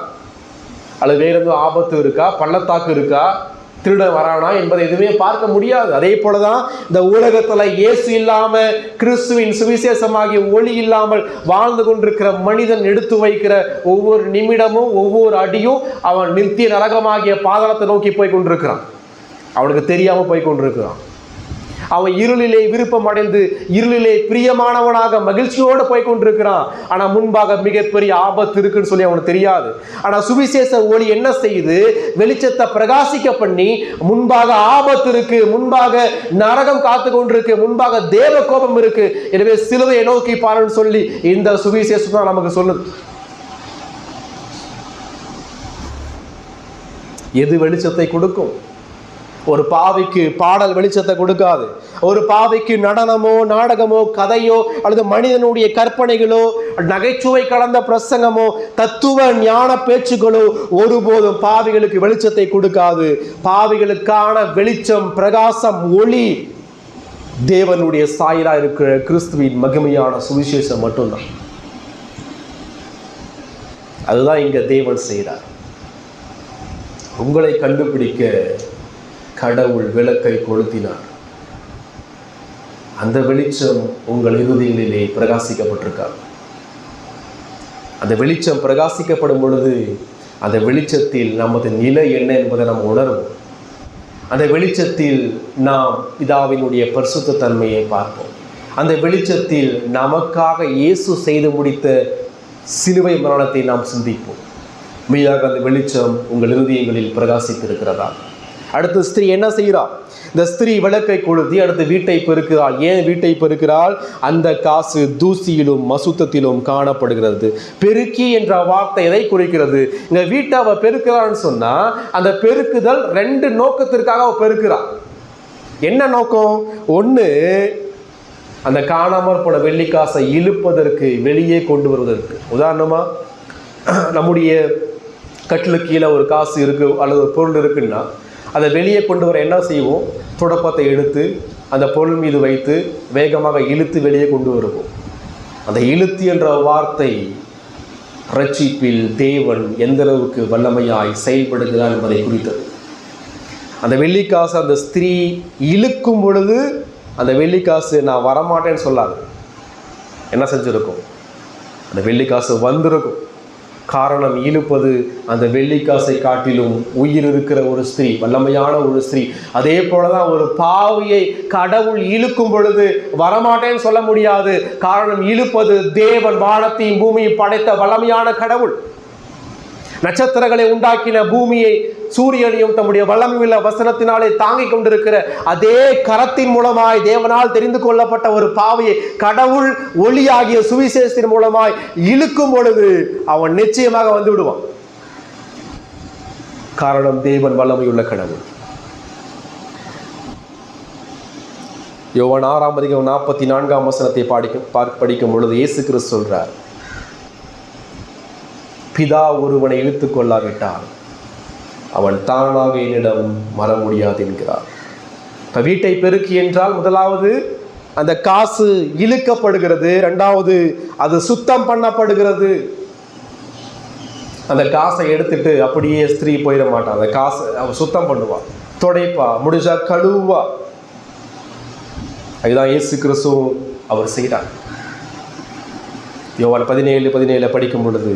அல்லது வேற எதுவும் ஆபத்து இருக்கா, பள்ளத்தாக்கு இருக்கா, திருடன் வரானா என்பதை எதுவுமே பார்க்க முடியாது. அதே போலதான் இந்த உலகத்துல இயேசு இல்லாம, கிறிஸ்துவின் சுவிசேஷமாகிய ஒளி இல்லாமல் வாழ்ந்து கொண்டிருக்கிற மனிதன் எடுத்து வைக்கிற ஒவ்வொரு நிமிடமும் ஒவ்வொரு அடியும் அவன் நித்திய நரகமாகிய பாதாளத்தை நோக்கி போய் கொண்டிருக்கிறான். அவனுக்கு தெரியாம போய் கொண்டிருக்கிறான். அவன் இருளிலே விருப்பம் அடைந்து இருளிலே பிரியமானவனாக மகிழ்ச்சியோடு போய் கொண்டிருக்கிறான். ஆனா முன்பாக மிகப்பெரிய ஆபத்து இருக்குன்னு சொல்லி அவனுக்கு தெரியாது. ஆனா சுவிசேஷ ஒளி என்ன செய்யுது? வெளிச்சத்தை பிரகாசிக்க பண்ணி, முன்பாக ஆபத்து இருக்கு, முன்பாக நரகம் காத்து கொண்டிருக்கு, முன்பாக தேவ கோபம் இருக்கு, எனவே சிலுவையை நோக்கி பாருன்னு சொல்லி இந்த சுவிசேஷம் தான் நமக்கு சொல்லுது. எது வெளிச்சத்தை கொடுக்கும்? ஒரு பாவிக்கு பாடல் வெளிச்சத்தை கொடுக்காது. ஒரு பாவிக்கு நடனமோ, நாடகமோ, கதையோ, அல்லது மனிதனுடைய கற்பனைகளோ, நகைச்சுவை கலந்த பிரசங்கமோ, தத்துவ ஞான பேச்சுகளோ ஒருபோதும் பாவிகளுக்கு வெளிச்சத்தை கொடுக்காது. பாவிகளுக்கான வெளிச்சம், பிரகாசம், ஒளி தேவனுடைய சாயலா இருக்கிற கிறிஸ்துவின் மகிமையான சுவிசேஷம் மட்டும்தான். அதுதான் இங்க தேவன் செய்கிறார். உங்களை கண்டுபிடிக்க கடவுள் விளக்கை கொளுத்தினார். அந்த வெளிச்சம் உங்கள் இருதயங்களிலே பிரகாசிக்கப்பட்டிருக்கார். அந்த வெளிச்சம் பிரகாசிக்கப்படும் பொழுது அந்த வெளிச்சத்தில் நமது நிலை என்ன என்பதை நாம் உணர்வோம். அந்த வெளிச்சத்தில் நாம் பிதாவினுடைய பரிசுத்த தன்மையை பார்ப்போம். அந்த வெளிச்சத்தில் நமக்காக இயேசு செய்து முடித்த சிலுவை மரணத்தை நாம் சிந்திப்போம். மெய்யாக அந்த வெளிச்சம் உங்கள் இருதயங்களில் பிரகாசித்திருக்கிறதா? அடுத்து ஸ்திரீ என்ன செய்கிறாள்? இந்த ஸ்திரீ விளக்கை கொளுத்தி அடுத்து வீட்டை பெருக்கிறாள். ஏன் வீட்டை பெருக்கிறாள்? அந்த காசு தூசியிலும் அசுத்தத்திலும் காணப்படுகிறது. பெருக்கி என்ற வார்த்தை எதை குறிக்கிறது? இந்த வீட்டை அவ பெருக்கிறான்னு சொன்னா, அந்த பெருக்குதல் ரெண்டு நோக்கத்திற்காக அவ பெருக்கிறாள். என்ன நோக்கம்? ஒன்று, அந்த காணாமற் போன வெள்ளிக்காசை இழுப்பதற்கு, வெளியே கொண்டு வருவதற்கு. உதாரணமா, நம்முடைய கட்டிலுக்கு கீழே ஒரு காசு இருக்கு அல்லது ஒரு பொருள் இருக்குன்னா, அதை வெளியே கொண்டு வர என்ன செய்வோம்? துடப்பத்தை எடுத்து அந்த பொருள் மீது வைத்து வேகமாக இழுத்து வெளியே கொண்டு வருவோம். அந்த இழுத்து என்ற வார்த்தை ரட்சிப்பில் தேவன் எந்த அளவுக்கு வல்லமையாய் செயல்படுகிறார் என்பதை குறித்தது. அந்த வெள்ளிக்காசு அந்த ஸ்திரீ இழுக்கும் பொழுது அந்த வெள்ளிக்காசு நான் வரமாட்டேன்னு சொல்லாது. என்ன செஞ்சிருக்கும்? அந்த வெள்ளிக்காசு வந்திருக்கும். காரணம், இழுப்பது அந்த வெள்ளிக்காசை காட்டிலும் உயிர் இருக்கிற ஒரு ஸ்திரீ, வல்லமையான ஒரு ஸ்திரீ. அதே போலதான் ஒரு பாவியை கடவுள் இழுக்கும் பொழுது வரமாட்டேன்னு சொல்ல முடியாது. காரணம், இழுப்பது தேவன், வானத்தையும் பூமியை படைத்த வல்லமையான கடவுள். நட்சத்திரங்களை உண்டாக்கின பூமியை, சூரியனையும் தம்முடைய வல்லமையுள்ள வசனத்தினாலே தாங்கிக் கொண்டிருக்கிற அதே கரத்தின் மூலமாய் தேவனால் தெரிந்து கொள்ளப்பட்ட ஒரு பாவியை கடவுள் ஒளியாகிய சுவிசேஷத்தின் மூலமாய் இழுக்கும் பொழுது அவன் நிச்சயமாக வந்து விடுவான். காரணம், தேவன் வல்லமையுள்ள கடவுள். யோவான் 6:44 படிக்கும் பொழுது இயேசு கிறிஸ்து சொல்றார், பிதா ஒருவனை இழுத்துக் கொள்ளாவிட்டால் அவன் தானாக என்னிடம் வர முடியாது என்கிறார். இப்போ வீட்டை பெருக்கி என்றால் முதலாவது அந்த காசு இழுக்கப்படுகிறது, இரண்டாவது அது சுத்தம் பண்ணப்படுகிறது. அந்த காசை எடுத்துட்டு அப்படியே ஸ்திரீ போயிட மாட்டான். அந்த காசை அவன் சுத்தம் பண்ணுவான், துடைப்பா, முடிஞ்சா கழுவா. அதுதான் இயேசு கிறிஸ்து அவர் செய்கிறார். யோவான் 17:17 படிக்கும் பொழுது,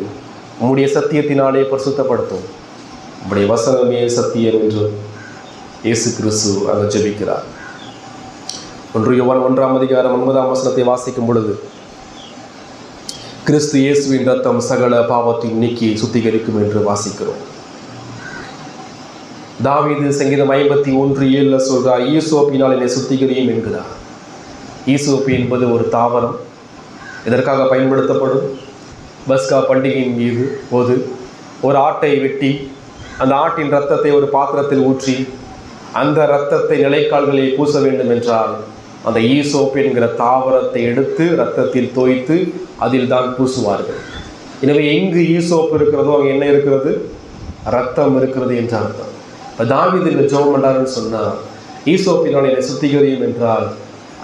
உம்முடைய சத்தியத்தினாலே பரிசுத்தப்படுத்தும், உம்முடைய வசனமே சத்தியம் என்று இயேசு கிறிஸ்து அங்கே ஜெபிக்கிறார். 1 யோவான் 1:9 வாசிக்கும் பொழுது, கிறிஸ்து இயேசுவின் ரத்தம் சகல பாவத்தையும் நீக்கி சுத்திகரிக்கும் என்று வாசிக்கிறோம். தாவீது சங்கீதம் 51:7 சொல்றார், ஈசோப்பினால் என்னை சுத்திகரியும் என்கிறார். ஈசோப்பு என்பது ஒரு தாவரம். இதற்காக பயன்படுத்தப்படும். பஸ்கா பண்டிகையின் மீது போது ஒரு ஆட்டை வெட்டி அந்த ஆட்டின் இரத்தத்தை ஒரு பாத்திரத்தில் ஊற்றி அந்த இரத்தத்தை நிலைக்கால்களில் பூச வேண்டும் என்றால் அந்த ஈசோப்பு என்கிற தாவரத்தை எடுத்து இரத்தத்தில் தோய்த்து அதில் தான் பூசுவார்கள். எனவே எங்கு ஈசோப்பு இருக்கிறதோ அங்கே என்ன இருக்கிறது? இரத்தம் இருக்கிறது என்ற அர்த்தம். இப்போ தாவீது ஜெபம் பண்ணாருன்னு சொன்னால், ஈசோப்பினால் என்னை சுத்திகரியும் என்றால்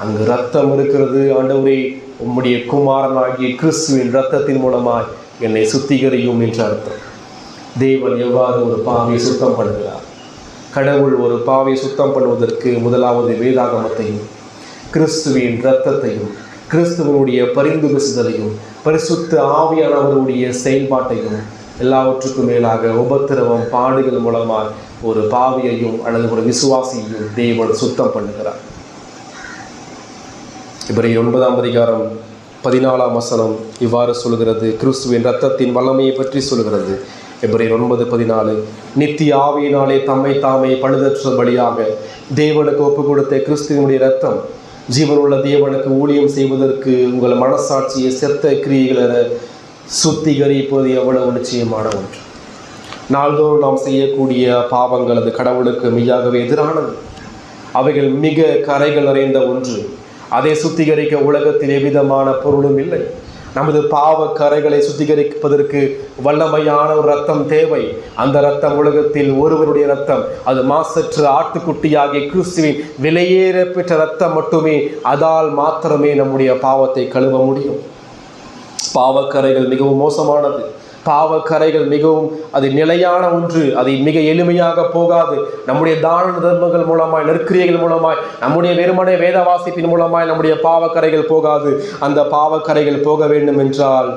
அங்கு இரத்தம் இருக்கிறது. ஆண்டவரே, உம்முடைய குமாரனாகிய கிறிஸ்துவின் இரத்தத்தின் மூலமாய் என்னை சுத்திகரியும் என்று அர்த்தம். தேவன் எவ்வாறு ஒரு பாவியை சுத்தம் பண்ணுகிறார்? கடவுள் ஒரு பாவியை சுத்தம் பண்ணுவதற்கு முதலாவது வேதாகமத்தையும் கிறிஸ்துவின் இரத்தத்தையும் கிறிஸ்துவனுடைய பரிந்து பேசுதலையும் பரிசுத்த ஆவியானவருடைய செயல்பாட்டையும் எல்லாவற்றுக்கும் மேலாக உபத்திரவம் பாடுகள் மூலமாக ஒரு பாவியையும் அல்லது ஒரு விசுவாசியையும் தேவன் சுத்தம் பண்ணுகிறார். எபிரேயர் 9:14 இவ்வாறு சொல்கிறது. கிறிஸ்துவின் இரத்தத்தின் வல்லமையை பற்றி சொல்கிறது. எபிரேயர் 9:14 நித்திய ஆவியினாலே தம்மை தாமே பழுதற்ற பலியாக தேவனுக்கு ஒப்பு கொடுத்த கிறிஸ்துவனுடைய இரத்தம் ஜீவனுள்ள தேவனுக்கு ஊழியம் செய்வதற்கு உங்கள் மனசாட்சியை செத்த கிரியைகளை சுத்திகரிப்பது எவ்வளவு நிச்சயமான ஒன்று. நாள்தோறும் நாம் செய்யக்கூடிய பாவங்கள் அது கடவுளுக்கு மிகவும் எதிரானது. அவைகள் மிக கரைகள் நிறைந்த ஒன்று. அதை சுத்திகரிக்க உலகத்தில் எவ்விதமான பொருளும் இல்லை. நமது பாவ கரைகளை சுத்திகரிப்பதற்கு வல்லமையான ஒரு இரத்தம் தேவை. அந்த இரத்தம் உலகத்தில் ஒருவருடைய இரத்தம், அது மாசற்ற ஆட்டுக்குட்டியாகிய கிறிஸ்துவின் விலையேற பெற்ற இரத்தம் மட்டுமே. அதால் மாத்திரமே நம்முடைய பாவத்தை கழுவ முடியும். பாவக்கரைகள் மிகவும் மோசமானது. பாவக்கரைகள் மிகவும் அது நிலையான ஒன்று. அதை மிக எளிமையாக போகாது. நம்முடைய தான தர்மங்கள் மூலமாய், நற்கிரியைகள் மூலமாய், நம்முடைய வெறுமனை வேத வாசிப்பின் மூலமாய் நம்முடைய பாவக்கரைகள் போகாது. அந்த பாவக்கரைகள் போக வேண்டும் என்றால்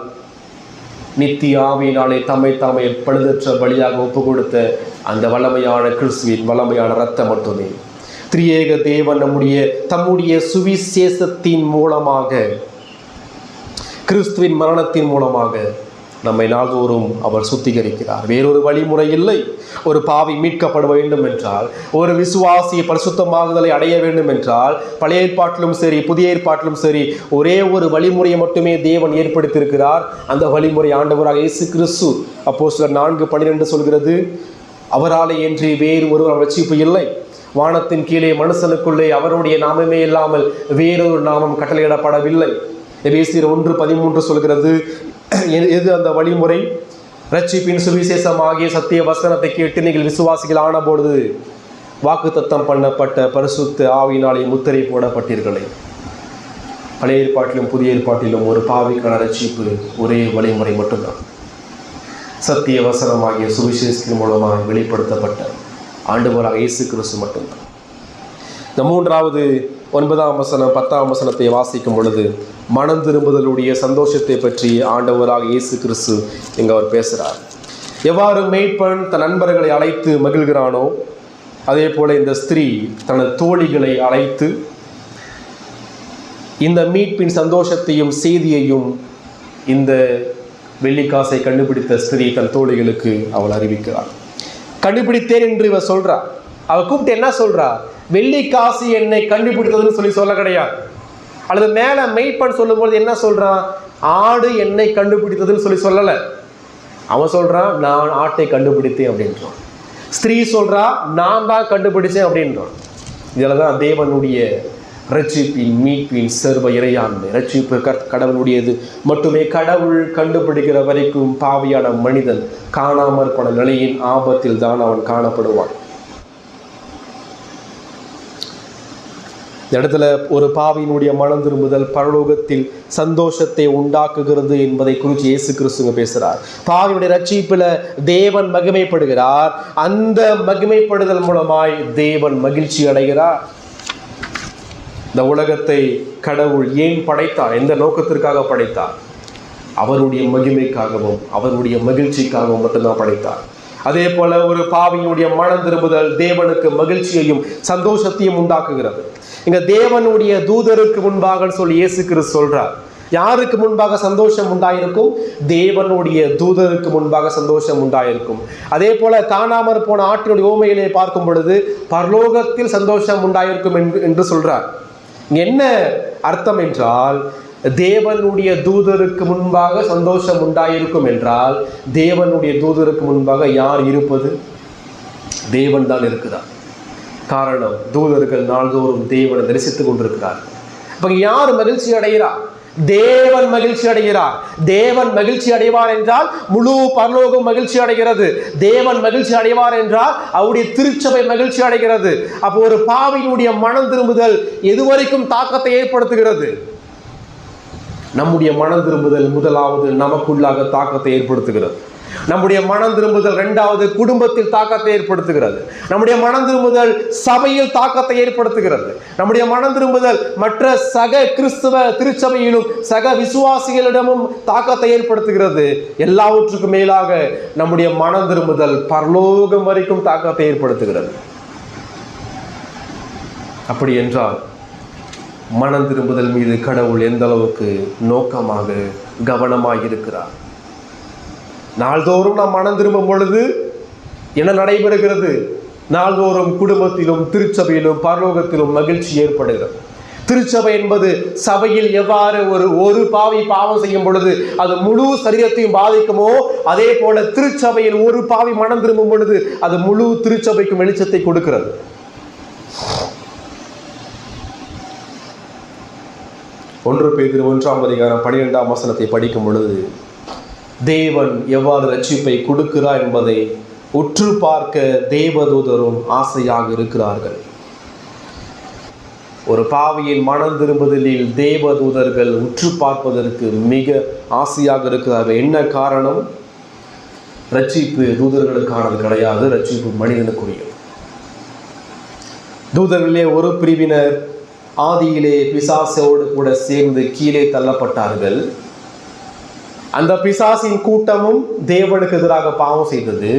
நித்திய ஆவியினாலே தம்மை தாமே பழுதற்ற பலியாக ஒப்பு கொடுத்த அந்த வல்லமையான கிறிஸ்துவின் வல்லமையான இரத்தம் மட்டுமே. திரியேக தேவன் தம்முடைய சுவிசேஷத்தின் மூலமாக, கிறிஸ்துவின் மரணத்தின் மூலமாக நம்மை நாள்தோறும் அவர் சுத்திகரிக்கிறார். வேறொரு வழிமுறை இல்லை. ஒரு பாவி மீட்கப்பட வேண்டும் என்றால், ஒரு விசுவாசியை பரிசுத்தமாகுதலை அடைய வேண்டும் என்றால், பழைய ஏற்பாட்டிலும் சரி புதிய ஏற்பாட்டிலும் சரி ஒரே ஒரு வழிமுறையை மட்டுமே தேவன் ஏற்படுத்தியிருக்கிறார். அந்த வழிமுறை ஆண்டவராக இயேசு கிறிஸ்து. அப்போஸ்தலர் 4:12 சொல்கிறது, அவராலே என்று வேறு ஒருவர் ரட்சிப்பு இல்லை. வானத்தின் கீழே மனுஷனுக்குள்ளே அவருடைய நாமமே இல்லாமல் வேறொரு நாமம் கட்டளையிடப்படவில்லை. எபேசியர் 1:13 சொல்கிறது, எது அந்த வழிமுறை? ரட்சிப்பின் சுவிசேஷமாகிய சத்திய வசனத்தை கேட்டு நீங்கள் விசுவாசிகள் ஆன பொழுது வாக்குத்தத்தம் பண்ணப்பட்ட பரிசுத்த ஆவியினாலே முத்திரை போடப்பட்டீர்களே. பழைய ஏற்பாட்டிலும் புதிய ஏற்பாட்டிலும் ஒரு பாவிக்கான ரட்சிப்பு ஒரே வழிமுறை மட்டும்தான். சத்திய வசனமாகிய சுவிசேஷத்தின் மூலமாக வெளிப்படுத்தப்பட்ட ஆண்டவராக இயேசு கிறிஸ்து மட்டும்தான். இந்த 3வது 9 10 வாசிக்கும் பொழுது மனம் திரும்புதலுடைய சந்தோஷத்தை பற்றி ஆண்டவராக இயேசு கிறிஸ்து இங்கே அவர் பேசுகிறார். எவ்வாறு மேய்ப்பன் தன் நண்பர்களை அழைத்து மகிழ்கிறானோ அதே போல இந்த ஸ்திரீ தனது தோழிகளை அழைத்து இந்த மீட்பின் சந்தோஷத்தையும் செய்தியையும் இந்த வெள்ளிக்காசை கண்டுபிடித்த ஸ்திரீ தன் தோழிகளுக்கு அவள் அறிவிக்கிறாள். கண்டுபிடித்தேன் என்று இவர் சொல்றார். அவள் கூப்பிட்டு என்ன சொல்றா? வெள்ளிக்காசு என்னை கண்டுபிடித்ததுன்னு சொல்ல கிடையாது. அல்லது மேல மெய்ப்பன் சொல்லும்போது என்ன சொல்றான்? ஆடு என்னை கண்டுபிடித்ததுன்னு சொல்லலை. அவன் சொல்றான், நான் ஆட்டை கண்டுபிடித்தேன் அப்படின்றான். ஸ்திரீ சொல்றா, நான் தான் கண்டுபிடிச்சேன் அப்படின்றான். இதில் தான் தேவனுடைய ரட்சிப்பின் மீட்பின் சர்வ இறையாண்மை. ரட்சிப்பு கடவுளுடையது மட்டுமே. கடவுள் கண்டுபிடிக்கிற வரைக்கும் பாவியான மனிதன் காணாமற் போன நிலையின் ஆபத்தில் தான் அவன் காணப்படுவான். இந்த இடத்துல ஒரு பாவியினுடைய மனம் திரும்புதல் பரலோகத்தில் சந்தோஷத்தை உண்டாக்குகிறது என்பதை குறித்து இயேசு கிறிஸ்துங்க பேசுகிறார். பாவியுடைய ரட்சிப்பில் தேவன் மகிமைப்படுகிறார். அந்த மகிமைப்படுதல் மூலமாய் தேவன் மகிழ்ச்சி அடைகிறார். இந்த உலகத்தை கடவுள் ஏன் படைத்தார்? எந்த நோக்கத்திற்காக படைத்தார்? அவருடைய மகிமைக்காகவும் அவருடைய மகிழ்ச்சிக்காகவும் மட்டும்தான் படைத்தார். அதே போல ஒரு பாவியினுடைய மனம் திரும்புதல் தேவனுக்கு மகிழ்ச்சியையும் சந்தோஷத்தையும் உண்டாக்குகிறது. இங்க தேவனுடைய தூதருக்கு முன்பாக சொல்லி இயேசு கிறிஸ்து சொல்றார். யாருக்கு முன்பாக சந்தோஷம் உண்டாயிருக்கும்? தேவனுடைய தூதருக்கு முன்பாக சந்தோஷம் உண்டாயிருக்கும். அதே போல காணாமற் போன ஆட்டினுடைய ஓமையிலே பார்க்கும் பொழுது பரலோகத்தில் சந்தோஷம் உண்டாயிருக்கும் என்று சொல்றார். என்ன அர்த்தம் என்றால், தேவனுடைய தூதருக்கு முன்பாக சந்தோஷம் உண்டாயிருக்கும் என்றால் தேவனுடைய தூதருக்கு முன்பாக யார் இருப்பது? தேவன் தான் இருக்கிறார். காரணம், தூதர்கள் நாள்தோறும் தேவனை தரிசித்துக் கொண்டிருக்கிறார். அப்ப யார் மகிழ்ச்சி அடைகிறார்? தேவன் மகிழ்ச்சி அடைகிறார். தேவன் மகிழ்ச்சி அடைவார் என்றால் முழு பரலோகம் மகிழ்ச்சி அடைகிறது. தேவன் மகிழ்ச்சி அடைவார் என்றால் அவருடைய திருச்சபை மகிழ்ச்சி அடைகிறது. அப்போ ஒரு பாவியினுடைய மனம் திரும்புதல் எதுவரைக்கும் தாக்கத்தை ஏற்படுத்துகிறது? நம்முடைய மனம் திரும்புதல் முதலாவது நமக்குள்ளாக தாக்கத்தை ஏற்படுத்துகிறது. நம்முடைய மனம் திரும்புதல் இரண்டாவது குடும்பத்தில் தாக்கத்தை ஏற்படுத்துகிறது. நம்முடைய மனம் திரும்புதல் சபையில் தாக்கத்தை ஏற்படுத்துகிறது. நம்முடைய மனம் திரும்புதல் மற்ற சக கிறிஸ்துவ திருச்சபையிலும் சக விசுவாசிகளிடமும் தாக்கத்தை ஏற்படுத்துகிறது. எல்லாவற்றுக்கும் மேலாக நம்முடைய மனம் திரும்புதல் பரலோகம் வரைக்கும் தாக்கத்தை ஏற்படுத்துகிறது. அப்படி என்றால் மனம் திரும்புதல் மீது கடவுள் எந்த அளவுக்கு நோக்கமாக கவனமாக இருக்கிறார். நாள்தோறும் நாம் மனம் திரும்பும் பொழுது என்ன நடைபெறுகிறது? நாள்தோறும் குடும்பத்திலும் திருச்சபையிலும் பரலோகத்திலும் மகிழ்ச்சி ஏற்படுகிறது. திருச்சபை என்பது சபையில் எவ்வாறு ஒரு பாவி பாவம் செய்யும் பொழுது அது முழு சரீரத்தையும் பாதிக்குமோ, அதே போல திருச்சபையில் ஒரு பாவி மனம் திரும்பும் பொழுது அது முழு திருச்சபைக்கும் வெளிச்சத்தை கொடுக்கிறது. 1 பேதுரு 1:12 படிக்கும் பொழுது தேவன் எவ்வாறு ரட்சிப்பை கொடுக்கிறார் என்பதை உற்று பார்க்க தேவதூதரும் ஆசையாக இருக்கிறார்கள். ஒரு பாவியின் மனம் திரும்புதலில் தேவதூதர்கள் உற்று பார்ப்பதற்கு மிக ஆசையாக இருக்கிறார்கள். என்ன காரணம்? ரட்சிப்பு தூதர்களுக்கானது கிடையாது, ரட்சிப்பு மனிதனுக்குரியது. தூதர்களிலே ஒரு பிரிவினர் ஆதியிலே பிசாசோடு கூட சேர்ந்து கீழே தள்ளப்பட்டார்கள். அந்த பிசாசின் கூட்டமும் தேவனுக்கு எதிராக பாவம் செய்தது.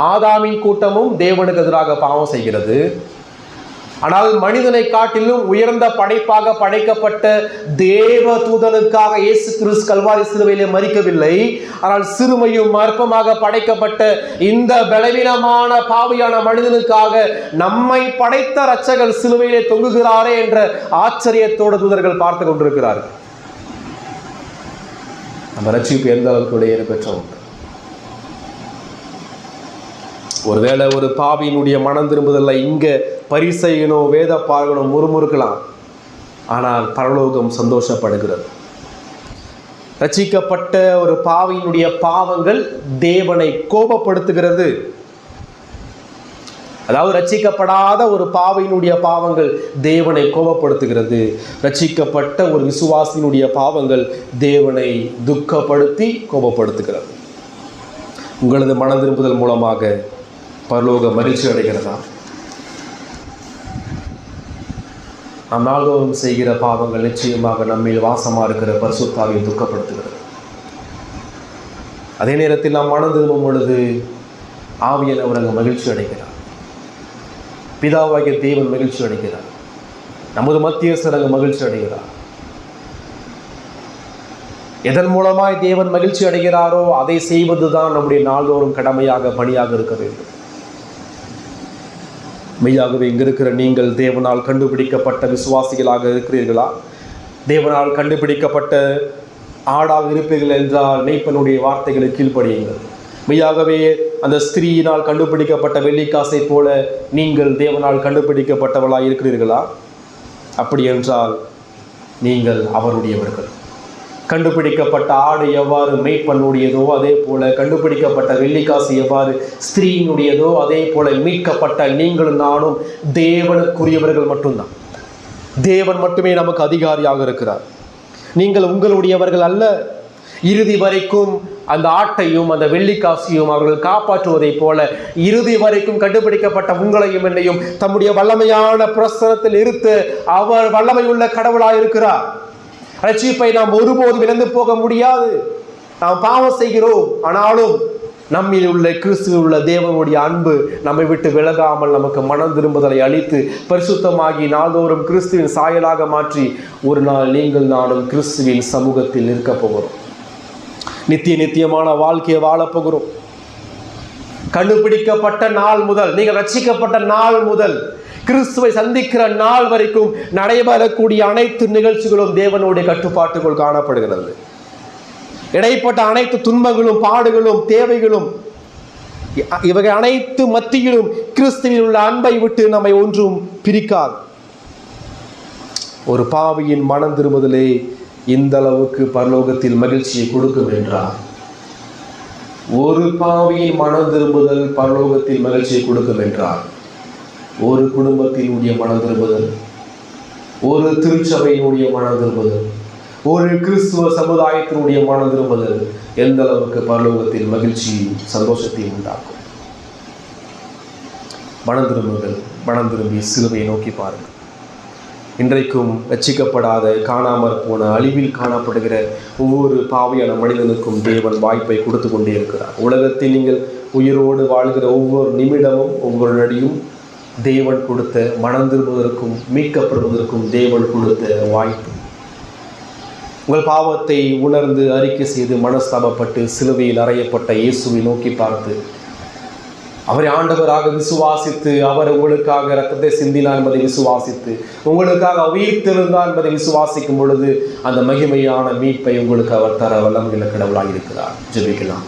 ஆதாமின் கூட்டமும் தேவனுக்கு எதிராக பாவம் செய்கிறது. ஆனால் மனிதனை காட்டிலும் உயர்ந்த படைப்பாக படைக்கப்பட்ட தேவ தூதனுக்காக இயேசு கிறிஸ்து கல்வாரி சிலுவையிலே மரிக்கவில்லை. ஆனால் சிறுமையும் அற்பமாக படைக்கப்பட்ட இந்த பலவீனமான பாவியான மனிதனுக்காக நம்மை படைத்த இரட்சகர் சிலுவையிலே தொங்குகிறாரே என்ற ஆச்சரியத்தோடு தூதர்கள் பார்த்து கொண்டிருக்கிறார்கள். நம்ம ரட்சிப்பு எந்த அளவுக்கு இடையே பெற்றோம். ஒருவேளை ஒரு பாவியினுடைய மனம் திரும்புதல்ல இங்க பரிசையனோ வேத பார்க்கனோ முறுமுறுக்கலாம், ஆனால் பரலோகம் சந்தோஷப்படுகிறது. ரட்சிக்கப்பட்ட ஒரு பாவியினுடைய பாவங்கள் தேவனை கோபப்படுத்துகிறது. அதாவது ரட்சிக்கப்படாத ஒரு பாவியினுடைய பாவங்கள் தேவனை கோபப்படுத்துகிறது. ரட்சிக்கப்பட்ட ஒரு விசுவாசியினுடைய பாவங்கள் தேவனை துக்கப்படுத்தி கோபப்படுத்துகிறது. உங்களது மனம் திரும்புதல் மூலமாக பரலோக மகிழ்ச்சி அடைகிறதா? நாம் நாள்தோறும் செய்கிற பாவங்கள் நிச்சயமாக நம்மில் வாசமாக இருக்கிற பரிசுத்தாவியை துக்கப்படுத்துகிறது. அதே நேரத்தில் நாம் மனம் திரும்பும் பொழுது ஆவியானவர் அங்கு மகிழ்ச்சி அடைகிறார். பிதாவாகிய தேவன் மகிழ்ச்சி அடைகிறார். நமது மத்தியஸ்தர் அங்கு மகிழ்ச்சி அடைகிறார். எதன் மூலமாய் தேவன் மகிழ்ச்சி அடைகிறாரோ அதை செய்வதுதான் நம்முடைய நாள்தோறும் கடமையாக பணியாக இருக்க வேண்டும். மெய்யாகவே இங்கு இருக்கிற நீங்கள் தேவனால் கண்டுபிடிக்கப்பட்ட விசுவாசிகளாக இருக்கிறீர்களா? தேவனால் கண்டுபிடிக்கப்பட்ட ஆடாக இருப்பீர்கள் என்றால் மெய்ப்பனுடைய வார்த்தைகளை கீழ்ப்படியுங்கள். மெய்யாகவே அந்த ஸ்திரீயினால் கண்டுபிடிக்கப்பட்ட வெள்ளிக்காசை போல நீங்கள் தேவனால் கண்டுபிடிக்கப்பட்டவர்களாக இருக்கிறீர்களா? அப்படி என்றால் நீங்கள் அவருடையவர்கள். கண்டுபிடிக்கப்பட்ட ஆடு எவ்வாறு மெய்ப்பனுடையதோ அதே போல கண்டுபிடிக்கப்பட்ட வெள்ளிக்காசு எவ்வாறு ஸ்திரீயினுடையதோ அதே போல மீட்கப்பட்ட நீங்களும் நானும் தேவனுக்குரியவர்கள் மட்டும்தான். தேவன் மட்டுமே நமக்கு அதிகாரியாக இருக்கிறார். நீங்கள் உங்களுடையவர்கள் அல்ல. இறுதி வரைக்கும் அந்த ஆட்டையும் அந்த வெள்ளிக்காசையும் அவர்கள் காப்பாற்றுவதை போல இறுதி வரைக்கும் கண்டுபிடிக்கப்பட்ட உங்களையும் என்னையும் தம்முடைய வல்லமையான பிரசனத்தில் இருத்து அவர் வல்லமை உள்ள கடவுளாக இருக்கிறார். ரட்சிப்பை நாம் ஒருபோதும் இழந்து போக முடியாது. நாம் பாவம் செய்கிறோம், ஆனாலும் நம்மில் உள்ள கிறிஸ்துவில் உள்ள தேவனுடைய அன்பு நம்மை விட்டு விலகாமல் நமக்கு மனம் திரும்புதலை அளித்து பரிசுத்தமாகி நாள்தோறும் கிறிஸ்துவின் சாயலாக மாற்றி ஒரு நாள் நீங்கள் நானும் கிறிஸ்துவின் சமூகத்தில் நிற்க போகிறோம். நித்தியமான வாழ்க்கையை வாழப்போகிறோம். கண்டுபிடிக்கப்பட்ட நாள் முதல், நீங்கள் ரட்சிக்கப்பட்ட நாள் முதல் கிறிஸ்துவை சந்திக்கிற நாள் வரைக்கும் நடைபெறக்கூடிய அனைத்து நிகழ்ச்சிகளும் தேவனுடைய கட்டுப்பாட்டுக்குள் காணப்படுகிறது. இடைப்பட்ட அனைத்து துன்பங்களும் பாடுகளும் தேவைகளும் இவகை அனைத்து மத்தியிலும் கிறிஸ்துவில் உள்ள அன்பை விட்டு நம்மை ஒன்றும் பிரிக்காது. ஒரு பாவியின் மனம் திரும்புதலே இந்த அளவுக்கு பரலோகத்தில் மகிழ்ச்சியை கொடுக்கும் என்றார். ஒரு பாவியின் மனம் திரும்புதல் பரலோகத்தில் மகிழ்ச்சியை கொடுக்கும் என்றார். ஒரு குடும்பத்தினுடைய மனம் திரும்புதல், ஒரு திருச்சபையினுடைய மனம் திரும்புதல், ஒரு கிறிஸ்துவ சமுதாயத்தினுடைய மனம் திரும்புதல் எந்த அளவுக்கு பரலோகத்தில் மகிழ்ச்சியும் சந்தோஷத்தையும் உண்டாக்கும். மனம் திரும்புதல், மனம் திரும்பி சிலுவையை நோக்கி பாருங்கள். இன்றைக்கும் ரட்சிக்கப்படாத, காணாமற் போன, அழிவில் காணப்படுகிற ஒவ்வொரு பாவியான மனிதனுக்கும் தேவன் வாய்ப்பை கொடுத்து கொண்டே இருக்கிறார். உலகத்தில் நீங்கள் உயிரோடு வாழ்கிற ஒவ்வொரு நிமிடமும் ஒவ்வொரு நடியும் தேவன் கொடுத்த மனம் திரும்புவதற்கும் மீட்கப்படுவதற்கும் தேவன் கொடுத்த வாய்ப்பு. உங்கள் பாவத்தை உணர்ந்து அறிக்கை செய்து மனஸ்தாபப்பட்டு சிலுவையில் அறையப்பட்ட இயேசுவை நோக்கி பார்த்து அவரை ஆண்டவராக விசுவாசித்து, அவர் உங்களுக்காக இரத்தத்தை சிந்தினார் என்பதை விசுவாசித்து, உங்களுக்காக உயிர்த்தெழுந்தார் என்பதை விசுவாசிக்கும் பொழுது அந்த மகிமையான மீட்பை உங்களுக்கு அவர் தர வல்லமையுள்ள கடவுளாக இருக்கிறார். ஜெபிக்கலாம்.